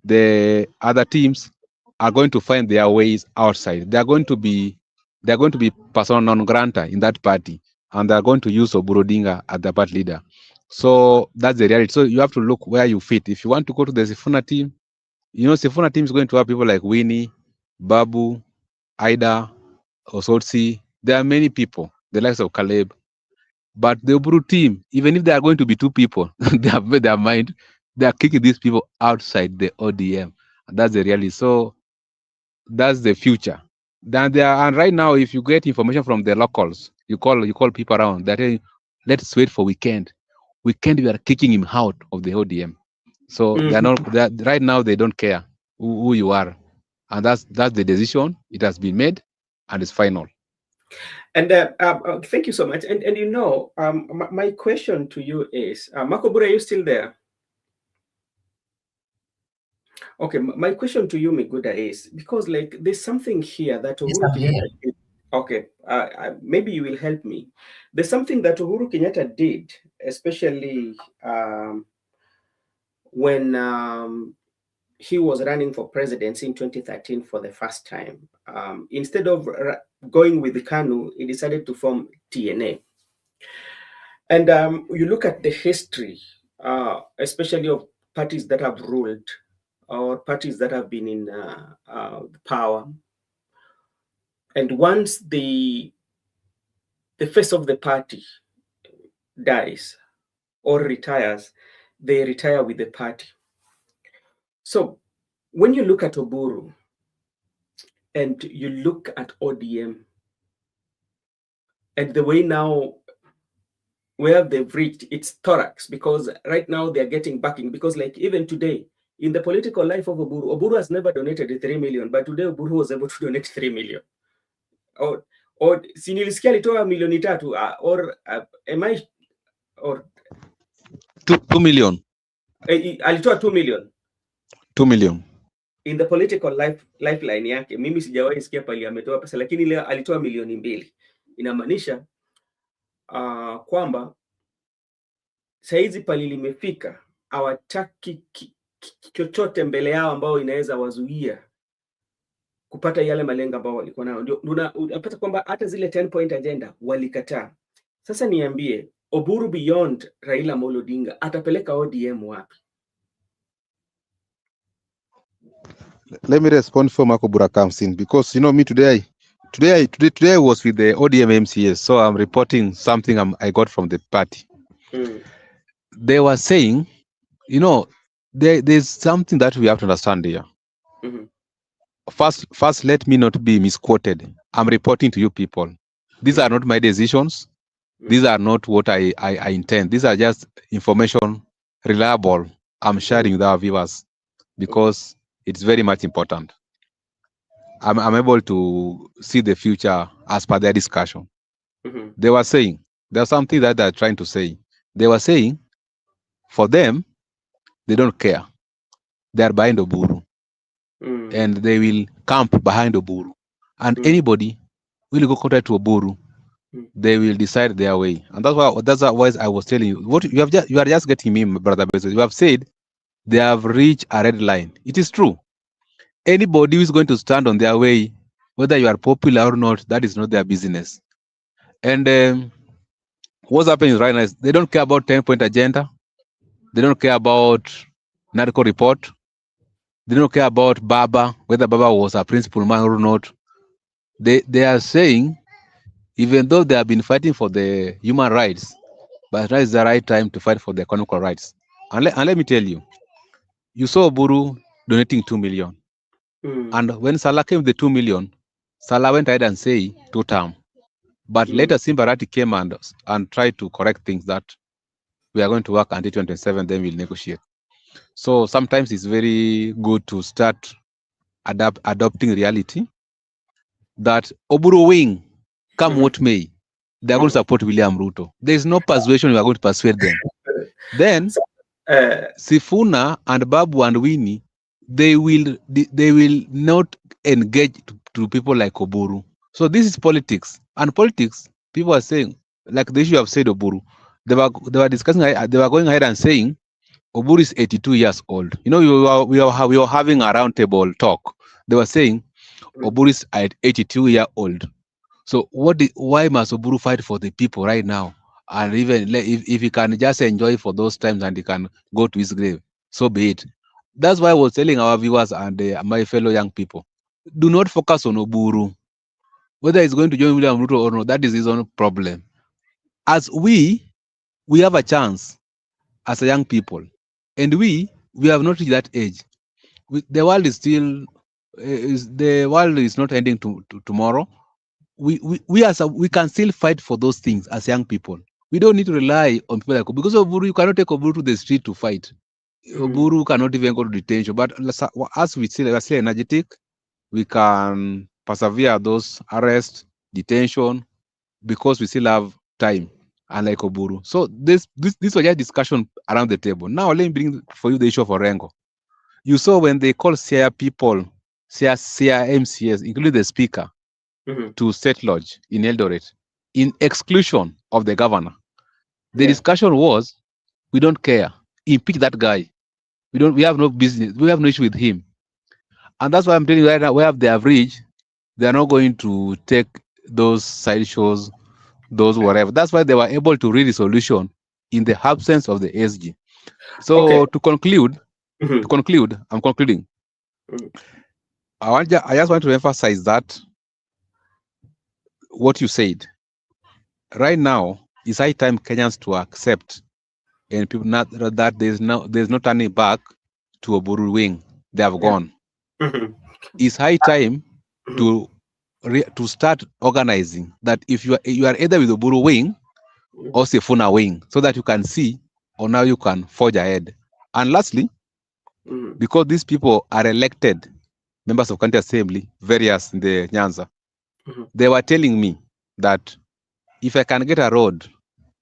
the other teams are going to find their ways outside. They are going to be persona non grata in that party, and they are going to use Oburu Odinga as the party leader. So that's the reality. So you have to look where you fit. If you want to go to the Sifuna team, Sifuna team is going to have people like Winnie, Babu, Ida, Osotsi. There are many people, the likes of Caleb. But the Oburu team, even if they are going to be two people, they have made their mind. They are kicking these people outside the ODM. And that's the reality. So that's the future. And right now, if you get information from the locals, you call people around. They're telling you, let's wait for weekend. Weekend, we are kicking him out of the ODM. So right now they don't care who you are, and that's the decision. It has been made, and it's final. And thank you so much. And my question to you is, Makobura, are you still there? Okay, my question to you, Miguda, is because there's something here that Uhuru Kenyatta did. Okay, maybe you will help me. There's something that Uhuru Kenyatta did, especially when he was running for presidency in 2013 for the first time. Instead of going with the KANU, he decided to form TNA. And you look at the history, especially of parties that have ruled or parties that have been in power. And once the face of the party dies or retires, they retire with the party. So when you look at Oburu and you look at ODM and the way now where they've reached its thorax, because right now they're getting backing, because even today in the political life of Oburu has never donated 3 million, but today Oburu was able to donate 3 million. Or sinilisikia alitoa milioni 3 or am I or 2 million. Alitoa 2 million. 2 million. In the political lifeline yake, mimi sijawahi sikia pali ametoa pesa, lakini leo alitoa milioni 2. Inamaanisha kwamba saizi pali limefika, hawataki chochote mbele yao ambao inaweza wazuia kupata yale malengo ambao walikuwa nayo. Ndio unapata kwamba hata zile 10-point agenda walikataa. Sasa niambie, Oburu beyond Raila Amolo Odinga atapeleka ODM wapi? Let me respond before Marco Bura comes in, because me today I was with the ODM MCS, so I'm reporting something I got from the party. They were saying, there's something that we have to understand here. First, let me not be misquoted. I'm reporting to you people. These are not my decisions. These are not what I intend. These are just information reliable. I'm sharing with our viewers because it's very much important. I'm able to see the future as per their discussion. They were saying, there's something that they're trying to say. They were saying, for them, they don't care. They're behind Oburu. And they will camp behind Oburu. And anybody will go contrary to Oburu, they will decide their way. And that's why I was telling you. What you are just getting me, brother Bezos. You have said they have reached a red line. It is true. Anybody who is going to stand on their way, whether you are popular or not, that is not their business. And what's happening right now is they don't care about 10-point agenda. They don't care about narco report. They don't care about Baba, whether Baba was a principal man or not. They are saying, even though they have been fighting for the human rights, but now is the right time to fight for the economic rights. And let me tell you, you saw Oburu donating 2 million. And when Salah came with the 2 million, Salah went ahead and say 2 term. But later Simbarati came and tried to correct things that we are going to work until 2027, then we'll negotiate. So sometimes it's very good to start adopting reality that Oburu wing, come what may, they are going to support William Ruto. There is no persuasion we are going to persuade them. Then Sifuna and Babu and Winnie, they will not engage to people like Oburu. So this is politics. And politics, people are saying, like the issue I've said Oburu, they were discussing, they were going ahead and saying Oburu is 82 years old. You know, we were having a roundtable talk. They were saying Oburu is at 82-year-old. So why must Oburu fight for the people right now? And even if he can just enjoy for those times and he can go to his grave, so be it. That's why I was telling our viewers and my fellow young people, do not focus on Oburu. Whether he's going to join William Ruto or not, that is his own problem. As we have a chance as a young people, and we have not reached that age. The world is still, the world is not ending tomorrow. We can still fight for those things as young people. We don't need to rely on people like Oburu, because Oburu, you cannot take Oburu to the street to fight. Oburu cannot even go to detention. But as we are still energetic, we can persevere those arrests, detention, because we still have time, unlike Oburu. So this was just discussion around the table. Now let me bring for you the issue of Orengo. You saw when they called Sia people, Sia MCS, including the speaker, to State Lodge in Eldoret, in exclusion of the governor. The discussion was, we don't care. Impeach that guy. We have no business. We have no issue with him. And that's why I'm telling you right now, where they have reached, they are not going to take those side shows, those whatever. That's why they were able to reach a solution in the absence of the SG. So to conclude, I'm concluding. I just want to emphasize that what you said right now is high time Kenyans to accept, and people not that there's no turning back to Oburu wing. They have gone. It's high time to start organizing that if you are either with Oburu wing or Sifuna wing, so that you can see or now you can forge ahead. And lastly, because these people are elected members of county assembly, various in the Nyanza, they were telling me that if I can get a road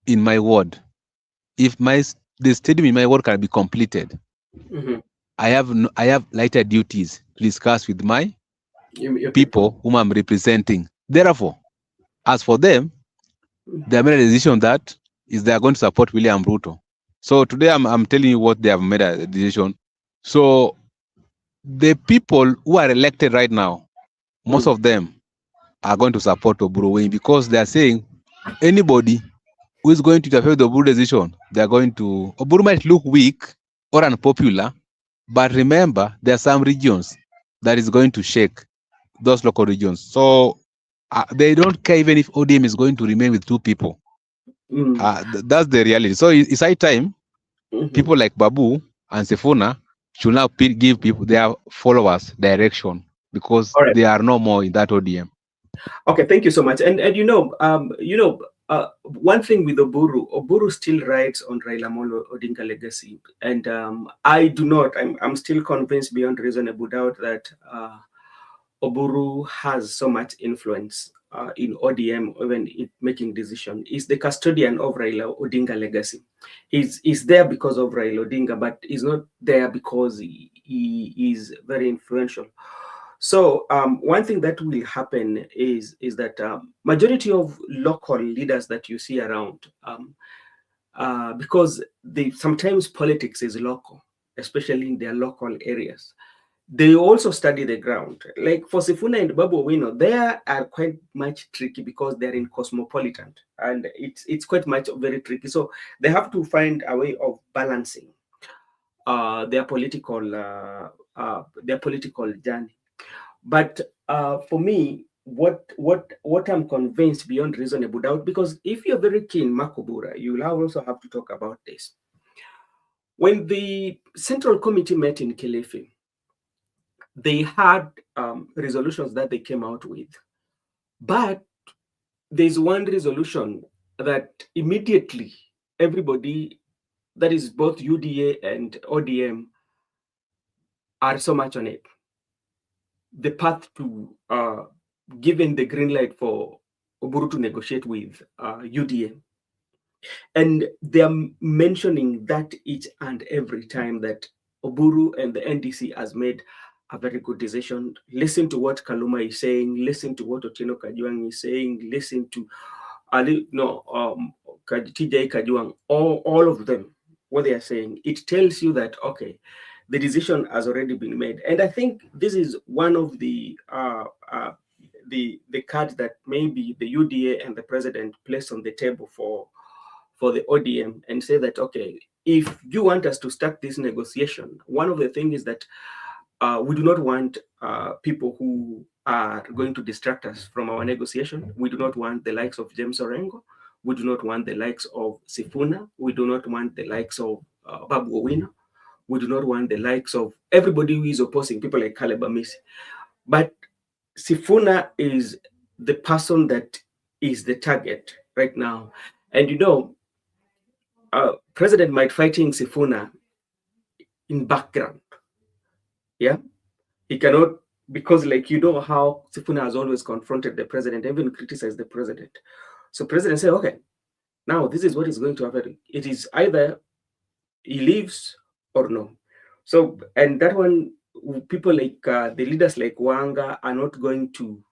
in my ward, if the stadium in my ward can be completed, I have lighter duties to discuss with my people whom I'm representing. Therefore, as for them, they have made a decision that is they are going to support William Ruto. So today I'm telling you what they have made a decision. So the people who are elected right now, most of them are going to support Oburu because they are saying anybody who is going to interfere with the Oburu decision, they are going to. Oburu might look weak or unpopular, but remember there are some regions that is going to shake those local regions. So they don't care even if ODM is going to remain with 2 people. That's the reality. So it's high time people like Babu and Sifuna should now give people their followers direction, because they are no more in that ODM. Okay, thank you so much. And one thing with Oburu still rides on Raila Amolo Odinga legacy, and I do not. I'm still convinced beyond reasonable doubt that Oburu has so much influence in ODM, even in making decision. Is the custodian of Raila Odinga legacy. Is there because of Raila Odinga, but is not there because he is very influential. So one thing that will happen is that majority of local leaders that you see around, because sometimes politics is local, especially in their local areas. They also study the ground. Like for Sifuna and Babu, we know they are quite much tricky because they're in cosmopolitan, and it's quite much very tricky. So they have to find a way of balancing their political journey. But for me, what I'm convinced beyond reasonable doubt, because if you're very keen, Makobura, you will also have to talk about this. When the Central Committee met in Kilifi, they had resolutions that they came out with. But there's one resolution that immediately everybody, that is both UDA and ODM, are so much on it. The path to giving the green light for Oburu to negotiate with UDA. And they're mentioning that each and every time that Oburu and the NDC has made a very good decision. Listen to what Kaluma is saying, listen to what Otieno Kajwang is saying, listen to TJ Kajwang, all of them, what they are saying. It tells you that, okay, the decision has already been made. And I think this is one of the cards that maybe the UDA and the president placed on the table for the ODM, and say that, okay, if you want us to start this negotiation, one of the things is that we do not want people who are going to distract us from our negotiation. We do not want the likes of James Orengo. We do not want the likes of Sifuna. We do not want the likes of Babu Owino. We do not want the likes of everybody who is opposing, people like Caleb Amisi. But Sifuna is the person that is the target right now. And President might fighting Sifuna in background. Yeah, he cannot, because how Sifuna has always confronted the president, even criticized the president. So president said, okay, now this is what is going to happen. It is either he leaves or no. So, and that one, people like the leaders like Wanga are not going to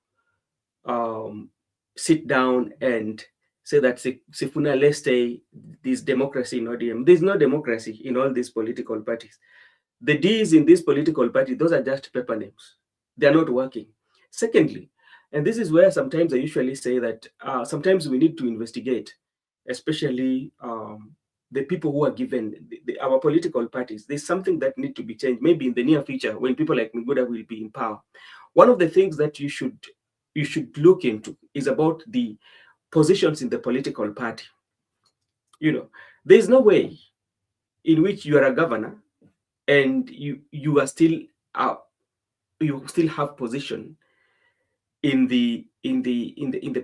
sit down and say that Sifuna, let's say this democracy in ODM. There's no democracy in all these political parties. The Ds in this political party, those are just paper names. They're not working. Secondly, and this is where sometimes I usually say that sometimes we need to investigate, especially the people who are given our political parties. There's something that need to be changed, maybe in the near future when people like Miguda will be in power. One of the things that you should look into is about the positions in the political party. There's no way in which you are a governor and you are still you still have position in the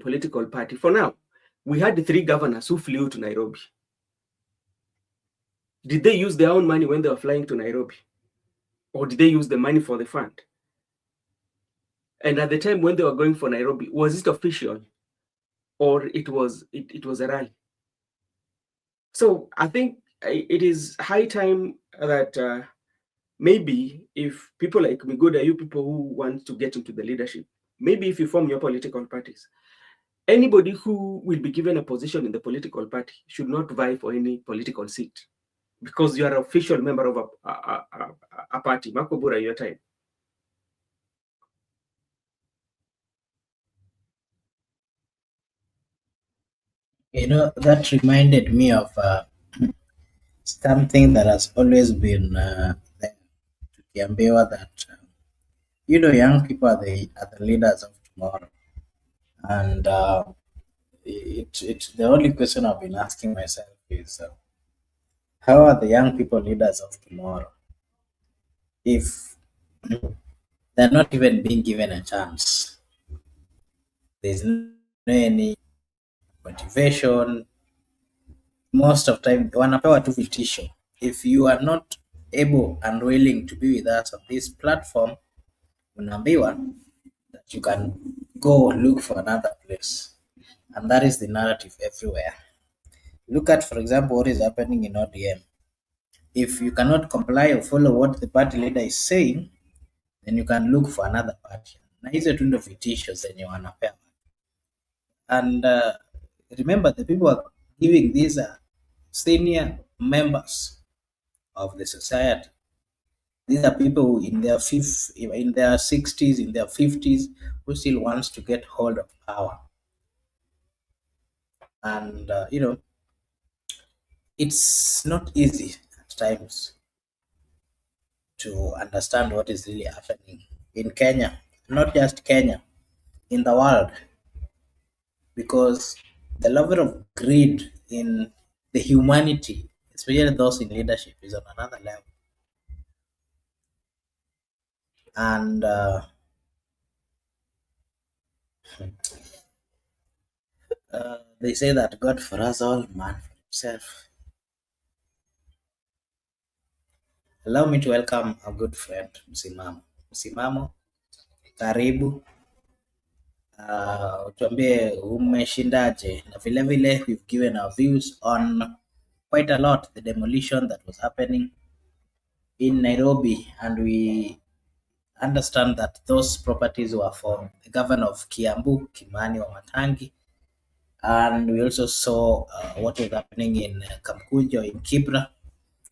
political party. For now, we had 3 governors who flew to Nairobi. Did they use their own money when they were flying to Nairobi, or did they use the money for the fund? And at the time when they were going for Nairobi, was it official, or it was a rally? So I think it is high time that maybe if people like Miguda, you people who want to get into the leadership, maybe if you form your political parties, anybody who will be given a position in the political party should not vie for any political seat because you are an official member of a party. Makobura, your time. That reminded me of something that has always been there to Kiambiwa, that young people are the leaders of tomorrow. And the only question I've been asking myself is, how are the young people leaders of tomorrow if they're not even being given a chance? there's no any motivation. Most of time wanapewa tu vitisho. If you are not able and willing to be with us on this platform, unaambiwa that you can go look for another place, and that is the narrative everywhere. Look at, for example, what is happening in ODM. If you cannot comply or follow what the party leader is saying, then you can look for another party. Na hizo tu ndio vitisho zenye wanapewa. And remember, the people are giving these senior members of the society. These are people in their 60s, in their 50s, who still wants to get hold of power. And it's not easy at times to understand what is really happening in Kenya, not just Kenya, in the world, because the level of greed in the humanity, especially those in leadership, is on another level. And they say that God for us all, man for himself. Allow me to welcome a good friend, Msimamo. Msimamo, karibu. Tuambie umeshindaje, na vile vile we've given our views on quite a lot the demolition that was happening in Nairobi, and we understand that those properties were for the governor of Kiambu, Kimani Wamatangi, and we also saw what was happening in Kamkunjo in Kibra,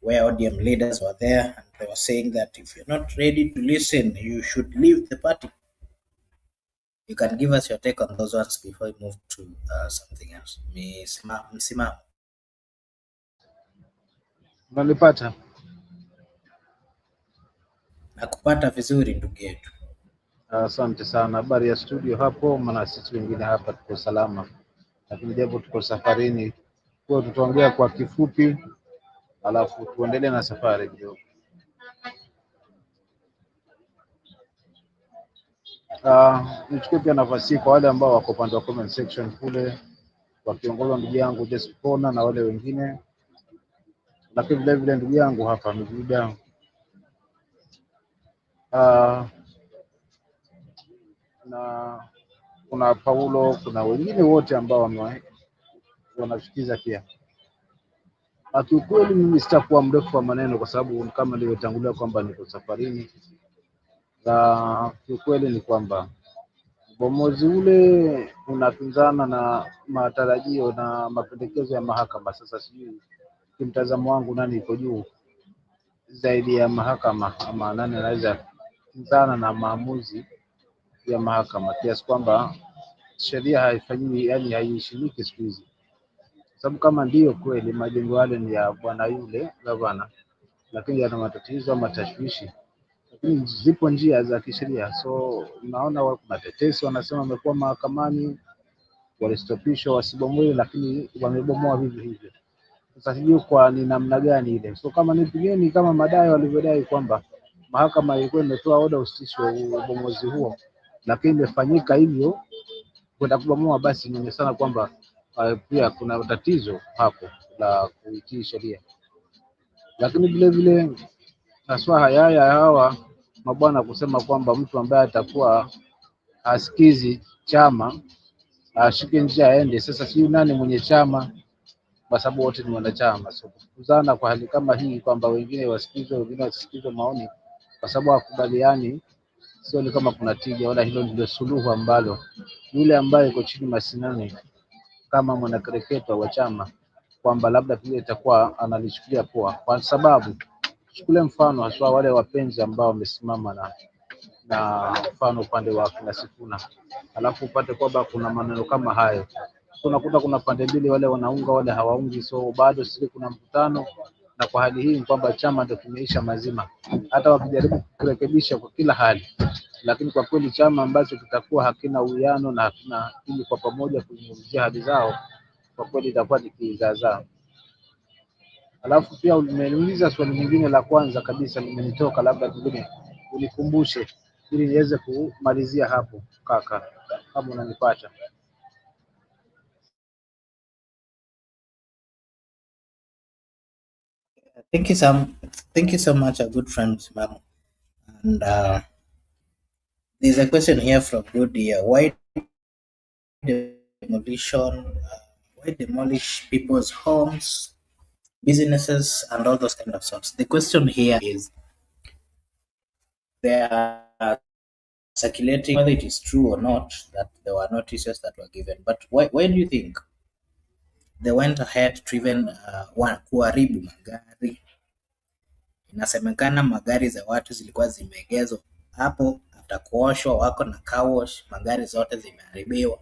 where ODM leaders were there, and they were saying that if you're not ready to listen, you should leave the party. You can give us your take on those ones before we move to something else. Msimamo. Unanipata? Nakupata vizuri ndugu yetu. Asante sana. Habari ya studio hapo, maana sisi wengine hapa tuko salama, lakini japo tuko safarini, kwa tutaongea kwa kifupi, alafu tuendelee na safari kidogo. Nichukue pia nafasi kwa wale ambao wako upande wa comment section kule, wakiongozwa ndugu yangu Jespona na wale wengine, lakini vile vile ndugu yangu hapa Mjuda, na kuna Paulo, kuna wengine wote ambao wanasikiza pia. Kiukweli mimi sitakuwa mrefu wa maneno kwa sababu kama nilivyotangulia kwamba niko safarini, na kiukweli ni kwamba ubomozi ule unakinzana na matarajio na mapendekezo ya mahakama. Sasa sijui kimtazamo wangu nani iko juu zaidi ya mahakama, ama nani anaweza kinzana na maamuzi ya mahakama, kiasi kwamba sheria haifanyiwi, yani haiheshimiki siku hizi. Sababu kama ndiyo kweli majengo yale ni ya bwana yule gavana, lakini yana matatizo ama tashwishi, lakini zipo njia za kisheria. So unaona watetesi wanasema wamekuwa mahakamani, walistopishwa wasibomoe, lakini wamebomoa vivyo hivyo. Sasa sijui kwa ni namna gani ile. So kama nipigeni kama madai walivyodai kwamba mahakama ilikuwa imetoa oda usitishe ubomozi huo, lakini imefanyika hivyo kwenda kubomoa, basi ni sana kwamba pia kuna tatizo hapo la kuitii sheria. Lakini vile vile haswa hawa mabwana kusema kwamba mtu ambaye atakuwa asikizi chama ashike njia aende. Sasa si nani mwenye chama, kwa sababu wote ni wanachama. So kuzana kwa hali kama hii kwamba wengine wasikizwe wengine wasikizwe maoni kwa sababu hakubaliani, sio ni kama kuna tija, wala hilo ndio suluhu ambalo yule ambaye yuko chini masinani kama mwanakereketwa wa chama kwamba labda vile itakuwa analichukulia poa. Kwa sababu chukule mfano haswa wale wapenzi ambao wamesimama na mfano upande wa kina Sifuna, alafu upate kwamba kuna maneno kama hayo, tunakuta kuna pande mbili, wale wanaunga wale hawaungi. So bado sisi kuna mkutano, na kwa hali hii kwamba chama ndio kimeisha mazima, hata wakijaribu kurekebisha kwa kila hali, lakini kwa kweli chama ambacho kitakuwa hakina uwiano na hakina ili kwa pamoja kuzungumzia hali zao, kwa kweli itakuwa ni kizaazaa. Alafu pia umeniuliza swali lingine la kwanza kabisa limenitoka, labda vingine unikumbushe ili niweze kumalizia hapo kaka. kama unanipata. Thank you so much, a good friend, Babu. And there's a question here from Good here. Why demolish people's homes, businesses, and all those kind of sorts? The question here is they are circulating whether it is true or not that there were notices that were given. But why do you think they went ahead to even kuharibu magari? Inasemekana magari za watu zilikuwa zimeegezwa hapo, after kuoshwa wako na car wash, magari zote zimeharibiwa.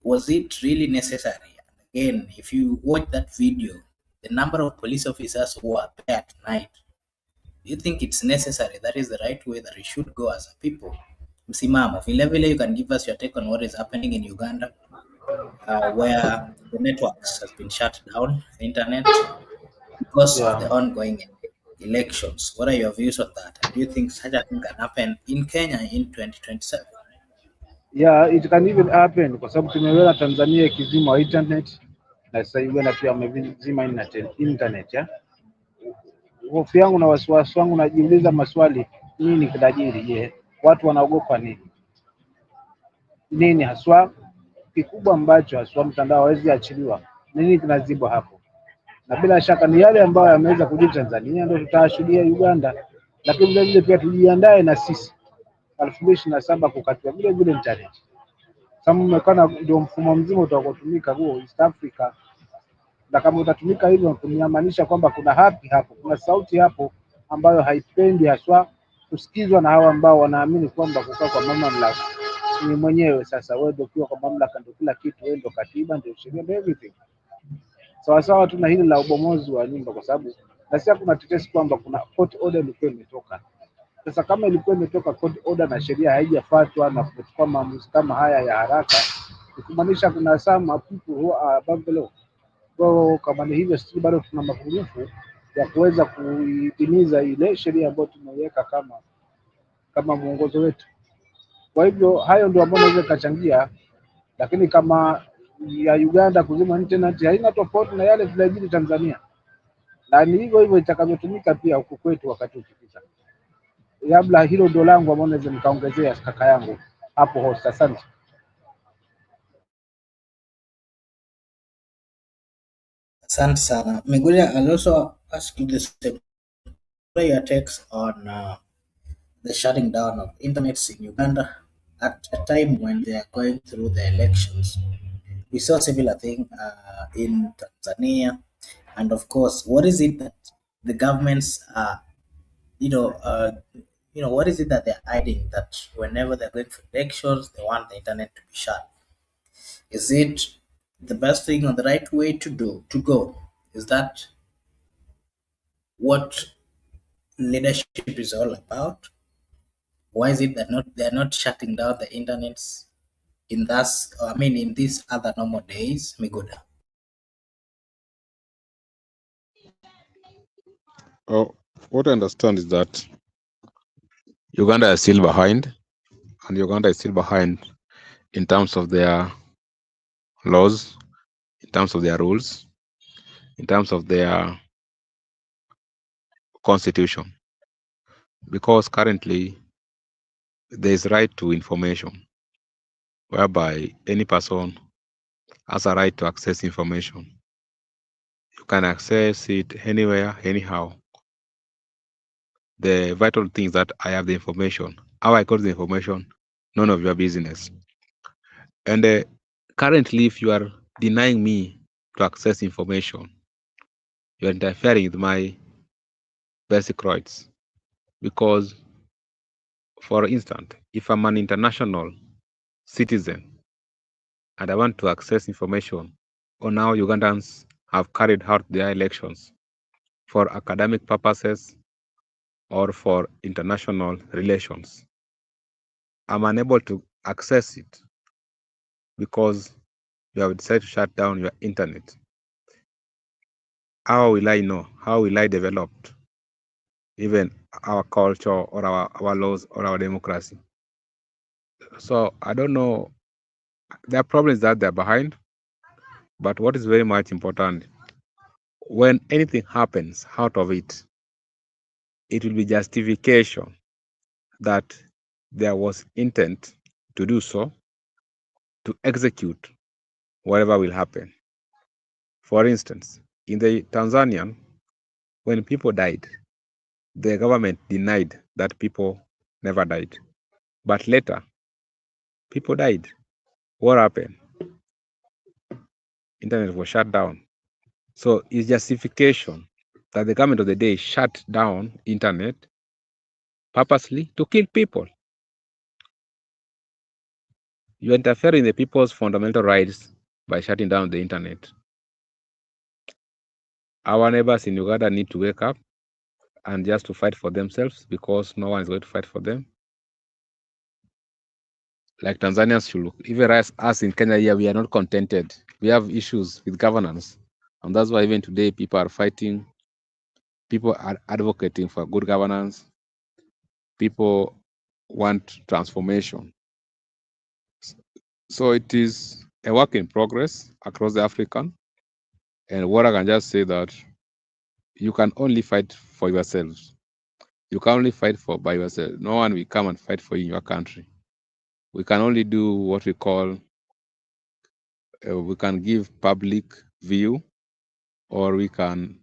Was it really necessary? And again, if you watch that video, the number of police officers who are there at night, do you think it's necessary? That is the right way that we should go as a people? Msimamo, vile you can give us your take on what is happening in Uganda, where the networks has been shut down, the internet, because of the ongoing elections. What are your views on that? And do you think such a thing can happen in Kenya in 2027? Yeah, it can even happen kwa sababu tumeona Tanzania ikizima internet na sasa Uganda pia wamezima internet ya. Hofu yangu na wasiwasi wangu, najiuliza maswali, nini kinajiri? Je, watu wanaogopa nini? Nini haswa kikubwa ambacho haswa mtandao hawezi achiliwa? Nini kinazibwa hapo? Na bila shaka ni yale ambayo yameweza kujiri Tanzania ndio tutashuhudia Uganda, lakini vile vile pia tujiandae na sisi 2027 kukatiwa vile vile internet. Kama umekana ndio mfumo mzima utakotumika huo East Africa, na kama utatumika hivyo kuniamanisha kwamba kuna haki hapo, kuna sauti hapo ambayo haipendi haswa kusikizwa na hawa ambao wanaamini kwamba kukaa kwa mamlaka ni mwenyewe. Sasa wewe ndio ukiwa kwa mamlaka ndio kila kitu, wewe ndio katiba, ndio sheria, ndio everything. Sawa tu na hili la ubomozi wa nyumba, kwa sababu na sasa kuna tetesi kwamba kuna court order ilikuwa imetoka. Sasa kama ilikuwa imetoka court order na sheria haijafuatwa na kuchukua maamuzi kama haya ya haraka, kumaanisha kuna some people who are above the law. Kwa kama ni hivyo, sisi bado tuna mapungufu ya kuweza kuitimiza ile sheria ambayo tumeiweka kama mwongozo wetu. Kwa hivyo hayo ndio ambayo naweza kachangia, lakini kama ya Uganda kuzima internet haina tofauti na yale tunajiri Tanzania, na ni hivyo hivyo itakavyotumika pia huku kwetu wakati ukifika. Labda hilo ndio langu ambalo naweza nikaongezea kaka yangu hapo host. Asante. Asante sana. Migulia, I'll also ask you the same. What are your takes on the shutting down of internets in Uganda at a time when they are going through the elections? We saw a similar thing in Tanzania, and of course, what is it that the governments are, what is it that they're hiding that whenever they're going for elections, they want the internet to be shut? Is it the best thing or the right way to go? Is that what leadership is all about? Why is it that they're not shutting down the internets in these other normal days, Miguda? Oh, what I understand is that Uganda is still behind, and Uganda is still behind in terms of their laws, in terms of their rules, in terms of their constitution, because currently there is right to information, whereby any person has a right to access information. You can access it anywhere, anyhow. The vital things that I have the information, how I got the information, none of your business. And currently, if you are denying me to access information, you are interfering with my basic rights. Because, for instance, if I'm an international citizen and I want to access information on how Ugandans have carried out their elections for academic purposes or for international relations, I'm unable to access it because you have decided to shut down your internet. How will I know? How will I develop even our culture or our laws or our democracy? So I don't know. There are problems that they're behind, but what is very much important, when anything happens out of it, it will be justification that there was intent to do so, to execute whatever will happen. For instance, in the Tanzanian, when people died, the government denied that people never died. But later, people died. What happened? Internet was shut down. So it's justification that the government of the day shut down internet purposely to kill people. You interfere in the people's fundamental rights by shutting down the internet. Our neighbors in Uganda need to wake up and just to fight for themselves, because no one is going to fight for them. Like Tanzanians should look. Even us in Kenya here, we are not contented. We have issues with governance. And that's why even today people are fighting. People are advocating for good governance. People want transformation. So it is a work in progress across the African. And what I can just say that you can only fight for yourselves. You can only fight by yourself. No one will come and fight for you in your country. We can only do what we call, we can give public view, or we can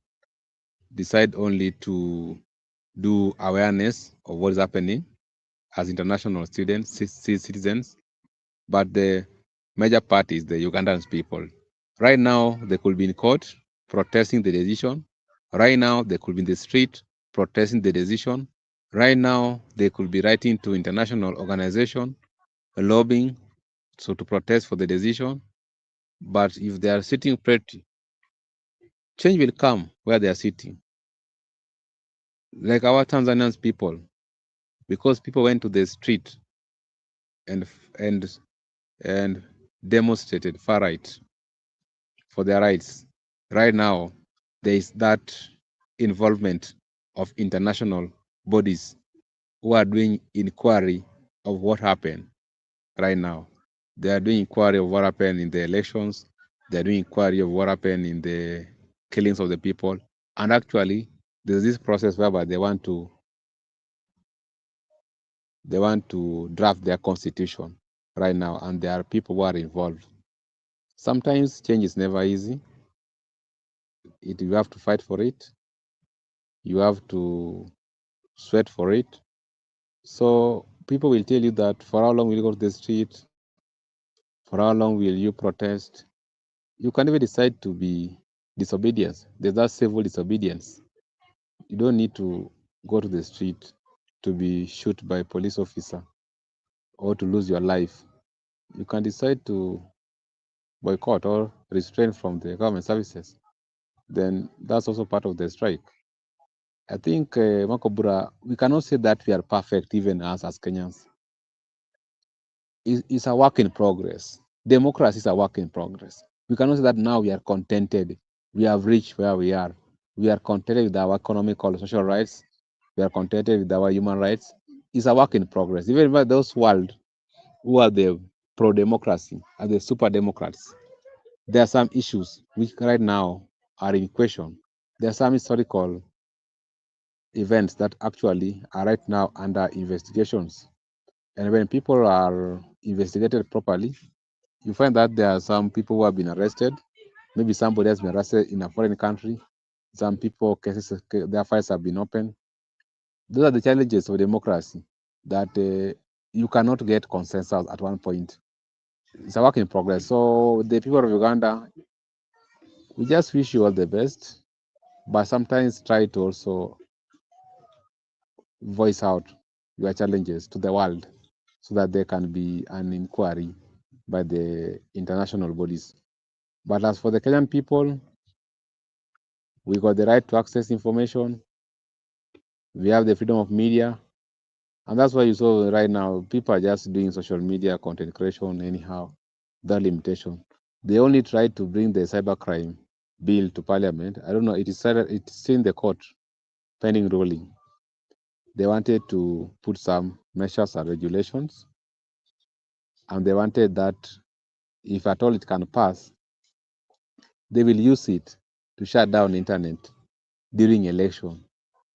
decide only to do awareness of what is happening as international students, citizens. But the major part is the Ugandan people. Right now, they could be in court protesting the decision. Right now, they could be in the street protesting the decision. Right now, they could be writing to international organization, lobbying, so to protest for the decision. But if they are sitting pretty, change will come where they are sitting. Like our Tanzanian people, because people went to the street and demonstrated far right for their rights. Right now, there is that involvement of international bodies who are doing inquiry of what happened right now. They are doing inquiry of what happened in the elections. They are doing inquiry of what happened in the killings of the people. And actually, there's this process whereby they want to draft their constitution right now, and there are people who are involved. Sometimes change is never easy. You have to fight for it. You have to sweat for it. So people will tell you that for how long will you go to the street? For how long will you protest? You can even decide to be disobedience. There's that civil disobedience. You don't need to go to the street to be shot by a police officer or to lose your life. You can decide to boycott or restrain from the government services. Then that's also part of the strike. I think, Makobura, we cannot say that we are perfect, even us as Kenyans. It's a work in progress. Democracy is a work in progress. We cannot say that now we are contented. We have reached where we are. We are contented with our economic or social rights. We are contented with our human rights. It's a work in progress. Even by those world who are the pro-democracy, are the super democrats, there are some issues which right now are in question. There are some historical events that actually are right now under investigations. And when people are investigated properly, you find that there are some people who have been arrested. Maybe somebody has been arrested in a foreign country. Some people, cases, their files have been opened. Those are the challenges of democracy, that you cannot get consensus at one point. It's a work in progress. So the people of Uganda, we just wish you all the best, but sometimes try to also voice out your challenges to the world so that there can be an inquiry by the international bodies. But as for the Kenyan people, we got the right to access information. We have the freedom of media. And that's why you saw right now, people are just doing social media content creation anyhow, without limitation. They only tried to bring the cybercrime bill to parliament. I don't know, it's still in the court, pending ruling. They wanted to put some measures and regulations and they wanted that if at all it can pass, they will use it to shut down internet during election.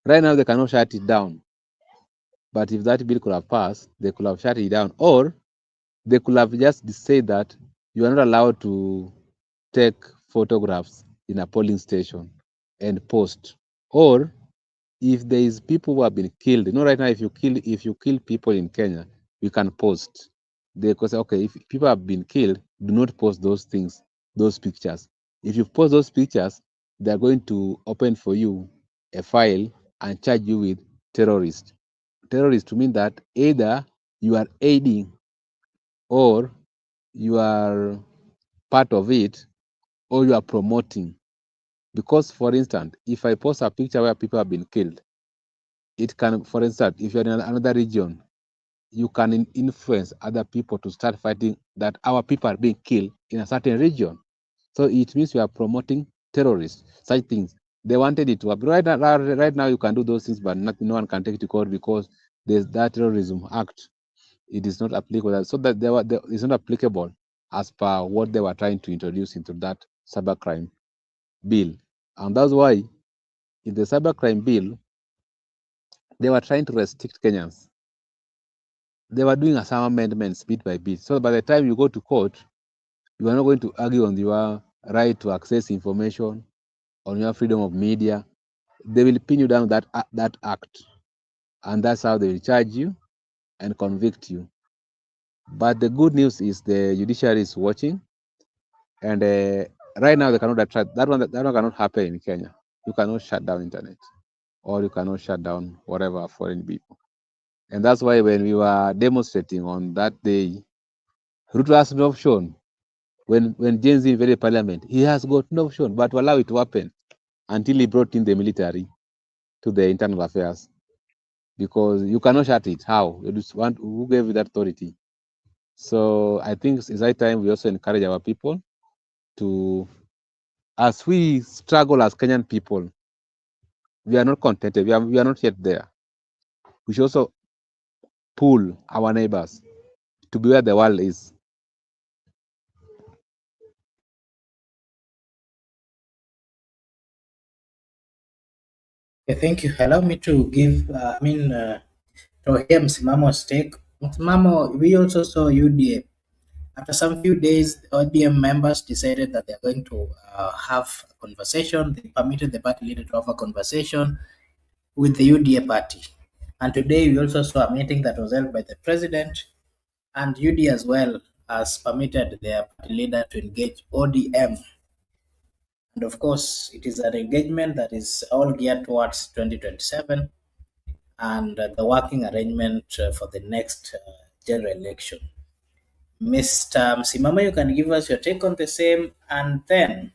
Right now, they cannot shut it down. But if that bill could have passed, they could have shut it down. Or they could have just said that you are not allowed to take photographs in a polling station and post. Or if there is people who have been killed, right now, if you kill people in Kenya, you can post. They could say, okay, if people have been killed, do not post those things, those pictures. If you post those pictures, they are going to open for you a file and charge you with terrorist. Terrorist to mean that either you are aiding or you are part of it or you are promoting. Because, for instance, if I post a picture where people have been killed, it can, for instance, if you're in another region, you can influence other people to start fighting that our people are being killed in a certain region. So it means you are promoting terrorists, such things. They wanted it to happen. Right now you can do those things, but no one can take it to court because there's that terrorism act. It is not applicable. So that it's not applicable as per what they were trying to introduce into that cybercrime bill. And that's why in the cybercrime bill, they were trying to restrict Kenyans. They were doing some amendments bit by bit. So by the time you go to court, you are not going to argue on your right to access information, on your freedom of media. They will pin you down that act. And that's how they will charge you and convict you. But the good news is the judiciary is watching. And right now, they cannot attract that one cannot happen in Kenya. You cannot shut down internet, or you cannot shut down whatever foreign people. And that's why when we were demonstrating on that day, Ruto has no option. When Gen Z invaded parliament, he has got no option but to allow it to happen until he brought in the military to the internal affairs. Because you cannot shut it. How? Who gave you that authority? So I think it's high time we also encourage our people to, as we struggle as Kenyan people, we are not contented. We are not yet there. We should also pull our neighbors to be where the world is. Okay, thank you. Allow me to give, to hear Msimo's take. Msimamo, we also saw UDA. After some few days, the ODM members decided that they're going to have a conversation. They permitted the party leader to have a conversation with the UDA party. And today we also saw a meeting that was held by the president, and UDA as well has permitted their party leader to engage ODM. And of course, it is an engagement that is all geared towards 2027 and the working arrangement for the next general election. Mr. Msimama, you can give us your take on the same, and then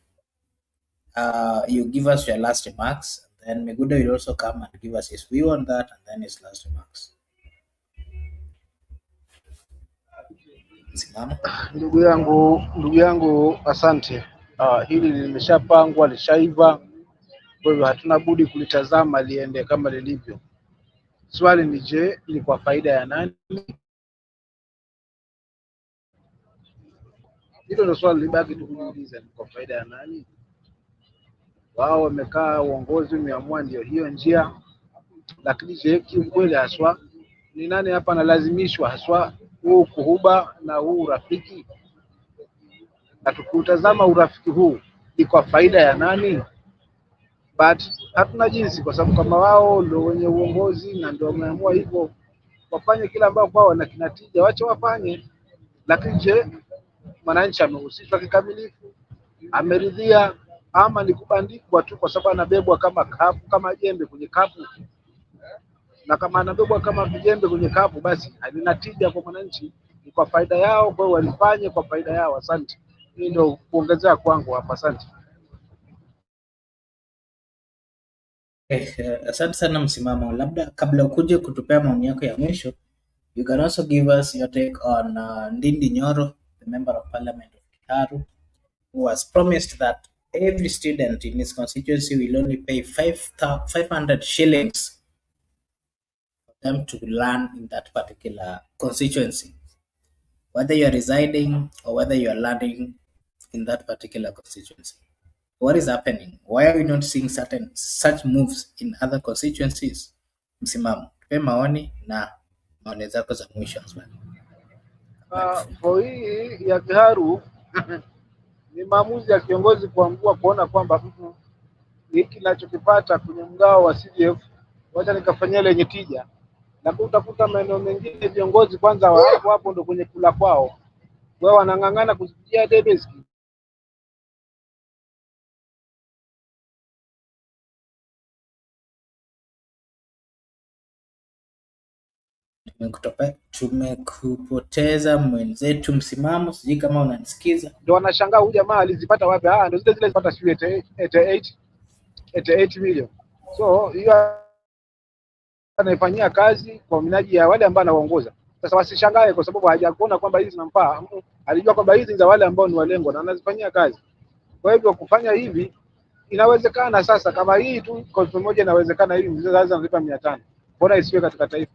you give us your last remarks. Then Meguda will also come and give us his view on that, and then his last remarks. Msimama. Ndugu yangu, asante. Hili limeshapangwa, lishaiva, kwa hivyo hatuna budi kulitazama liende kama lilivyo. Swali ni je, ni kwa faida ya nani? Hilo ndio swali libaki tu kujiuliza, ni kwa faida ya nani? Wao wamekaa, uongozi umeamua ndio hiyo njia, lakini je, kiukweli haswa ni nani hapa analazimishwa haswa huu kuhuba na huu urafiki? Na tukiutazama urafiki huu ni kwa faida ya nani? But hatuna jinsi, kwa sababu kama wao ndio wenye uongozi na ndio wameamua hivyo, wafanye kila ambao kwao wana kinatija, wache wafanye. Lakini je, mwananchi amehusishwa kikamilifu, ameridhia, ama ni kubandikwa tu kwa sababu anabebwa kama kapu, kama jembe kwenye kapu? Na kama anabebwa kama vijembe kwenye kapu, basi halina tija kwa mwananchi, ni kwa faida yao, kwa hiyo walifanye kwa faida yao. Asante. Hii ndio kuongezea kwangu hapa, asante. Asante sana Msimamo, labda kabla ukuje kutupea maoni yako ya mwisho, you can also give us your take on Ndindi Nyoro, the member of parliament of Kitaru, who has promised that every student in his constituency will only pay 500 shillings for them to learn in that particular constituency. whether you're residing or whether you're learning in that particular constituency. What is happening? Why are we not seeing such moves in other constituencies? Msimamo, tupe maoni na maoni zako za mwisho as well. For hii ya Kiharu ni maamuzi ya kiongozi kuamua kuona kwamba hiki ninachokipata kwenye mgao wa CDF wacha nikafanyia lenye tija, na utakuta maeneo mengine viongozi kwanza hapo ndo kwenye kula kwao, wao wanang'ang'ana kuzipigia debe. Tumekupoteza mwenzetu Msimamo, sijui kama unanisikiza. Ndio wanashangaa huyu jamaa alizipata wapi? Ndio zile zipata 88 million. So hiyo anaifanyia kazi kwa minaji ya wale ambao anawaongoza. Sasa wasishangae kwa sababu hajakuona kwamba hizi zinamfaa. Alijua kwamba hizi za wale ambao ni walengwa na anazifanyia kazi. Kwa hivyo kufanya hivi inawezekana. Sasa kama hii tu kwa pamoja inawezekana, hivi mzee sasa analipa 500. Bora isiwe katika taifa.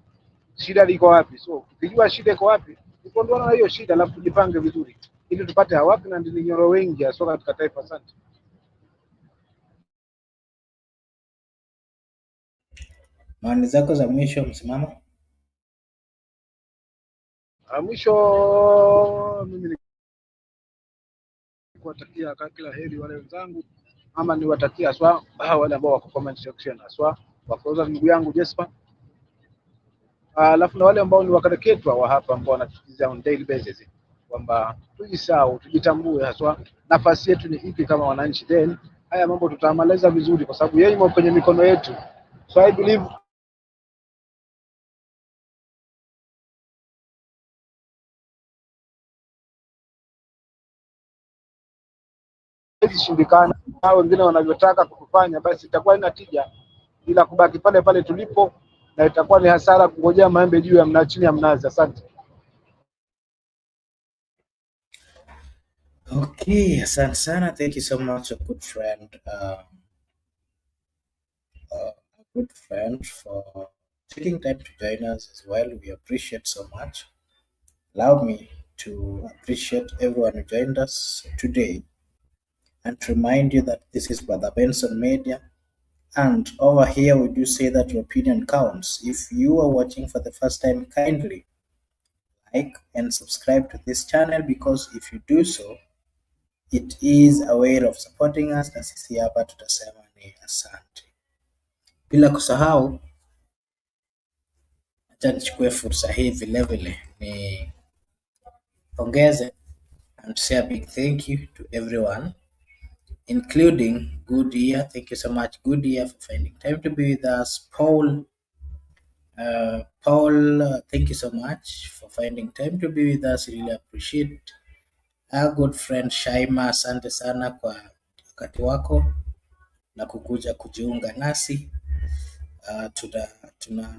Shida liko wapi? So ukijua shida iko wapi, tuondoane na hiyo shida, alafu tujipange vizuri ili tupate hawapi na ndilinyoro wengi asoka katika taifa. Asante. Maoni zako za mwisho Msimamo? Mwisho mimi kuwatakia kila heri wale wenzangu, ama niwatakia aswa wale ambao wako comment section, aswa wakoza ndugu yangu Jesper, alafu na wale ambao ni wakareketwa wa hapa ambao wanatusikiliza on daily basis, kwamba tujisahau, tujitambue haswa nafasi yetu ni ipi kama wananchi, then haya mambo tutamaliza vizuri kwa sababu yeye yuko kwenye mikono yetu. So I believe shindikana na wengine wanavyotaka kutufanya, basi itakuwa ina tija, ila kubaki pale pale tulipo, na itakuwa ni hasara kungojea maembe juu ya chini ya mnazi. Asante. Okay, asante sana. Thank you so much, a good friend. A good friend for taking time to join us as well. We appreciate so much. Allow me to appreciate everyone who joined us today and remind you that this is Brother Benson Media. And over here, we do say that your opinion counts. If you are watching for the first time, kindly like and subscribe to this channel, because if you do so, it is a way of supporting us, na sisi hapa tutasema ni asante. Bila kusahau, acha nichukue fursa hii vile vile ni pongeze and say a big thank you to everyone, including Good Year. Thank you so much, Good Year, for finding time to be with us. Paul, thank you so much for finding time to be with us. Really appreciate. Our good friend Shaima, asante sana kwa wakati wako na kukuja kujiunga nasi.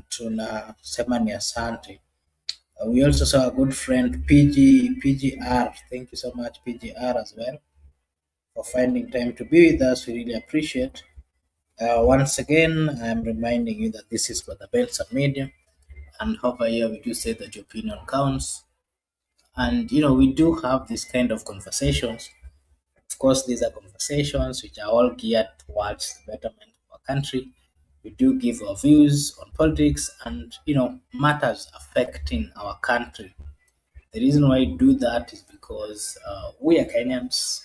Tunasema ni asante. We also saw a good friend PGR. Thank you so much, PGR, as well, for finding time to be with us. We really appreciate. Once again, I'm reminding you that this is Brother Benson Media, and over here we do say that your opinion counts. And we do have this kind of conversations. Of course, these are conversations which are all geared towards the betterment of our country. We do give our views on politics and matters affecting our country. The reason why we do that is because we are Kenyans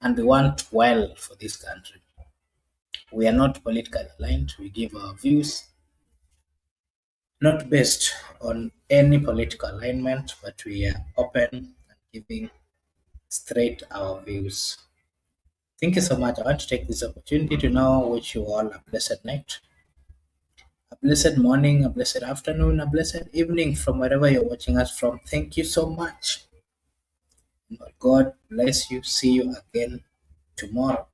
and we want well for this country. We are not politically aligned. We give our views not based on any political alignment, but we are open and giving straight our views. Thank you so much. I want to take this opportunity to now wish you all a blessed night, a blessed morning, a blessed afternoon, a blessed evening from wherever you're watching us from. Thank you so much. God bless you. See you again tomorrow.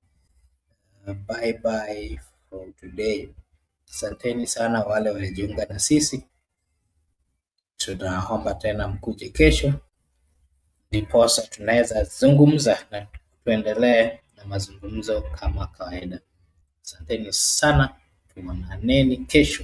Bye bye for today. Asanteni sana wale walijiunga na sisi. Tunaomba tena mkuje kesho, ndiposa tunaweza zungumza na tuendelee na mazungumzo kama kawaida. Asanteni sana, tuonaneni kesho.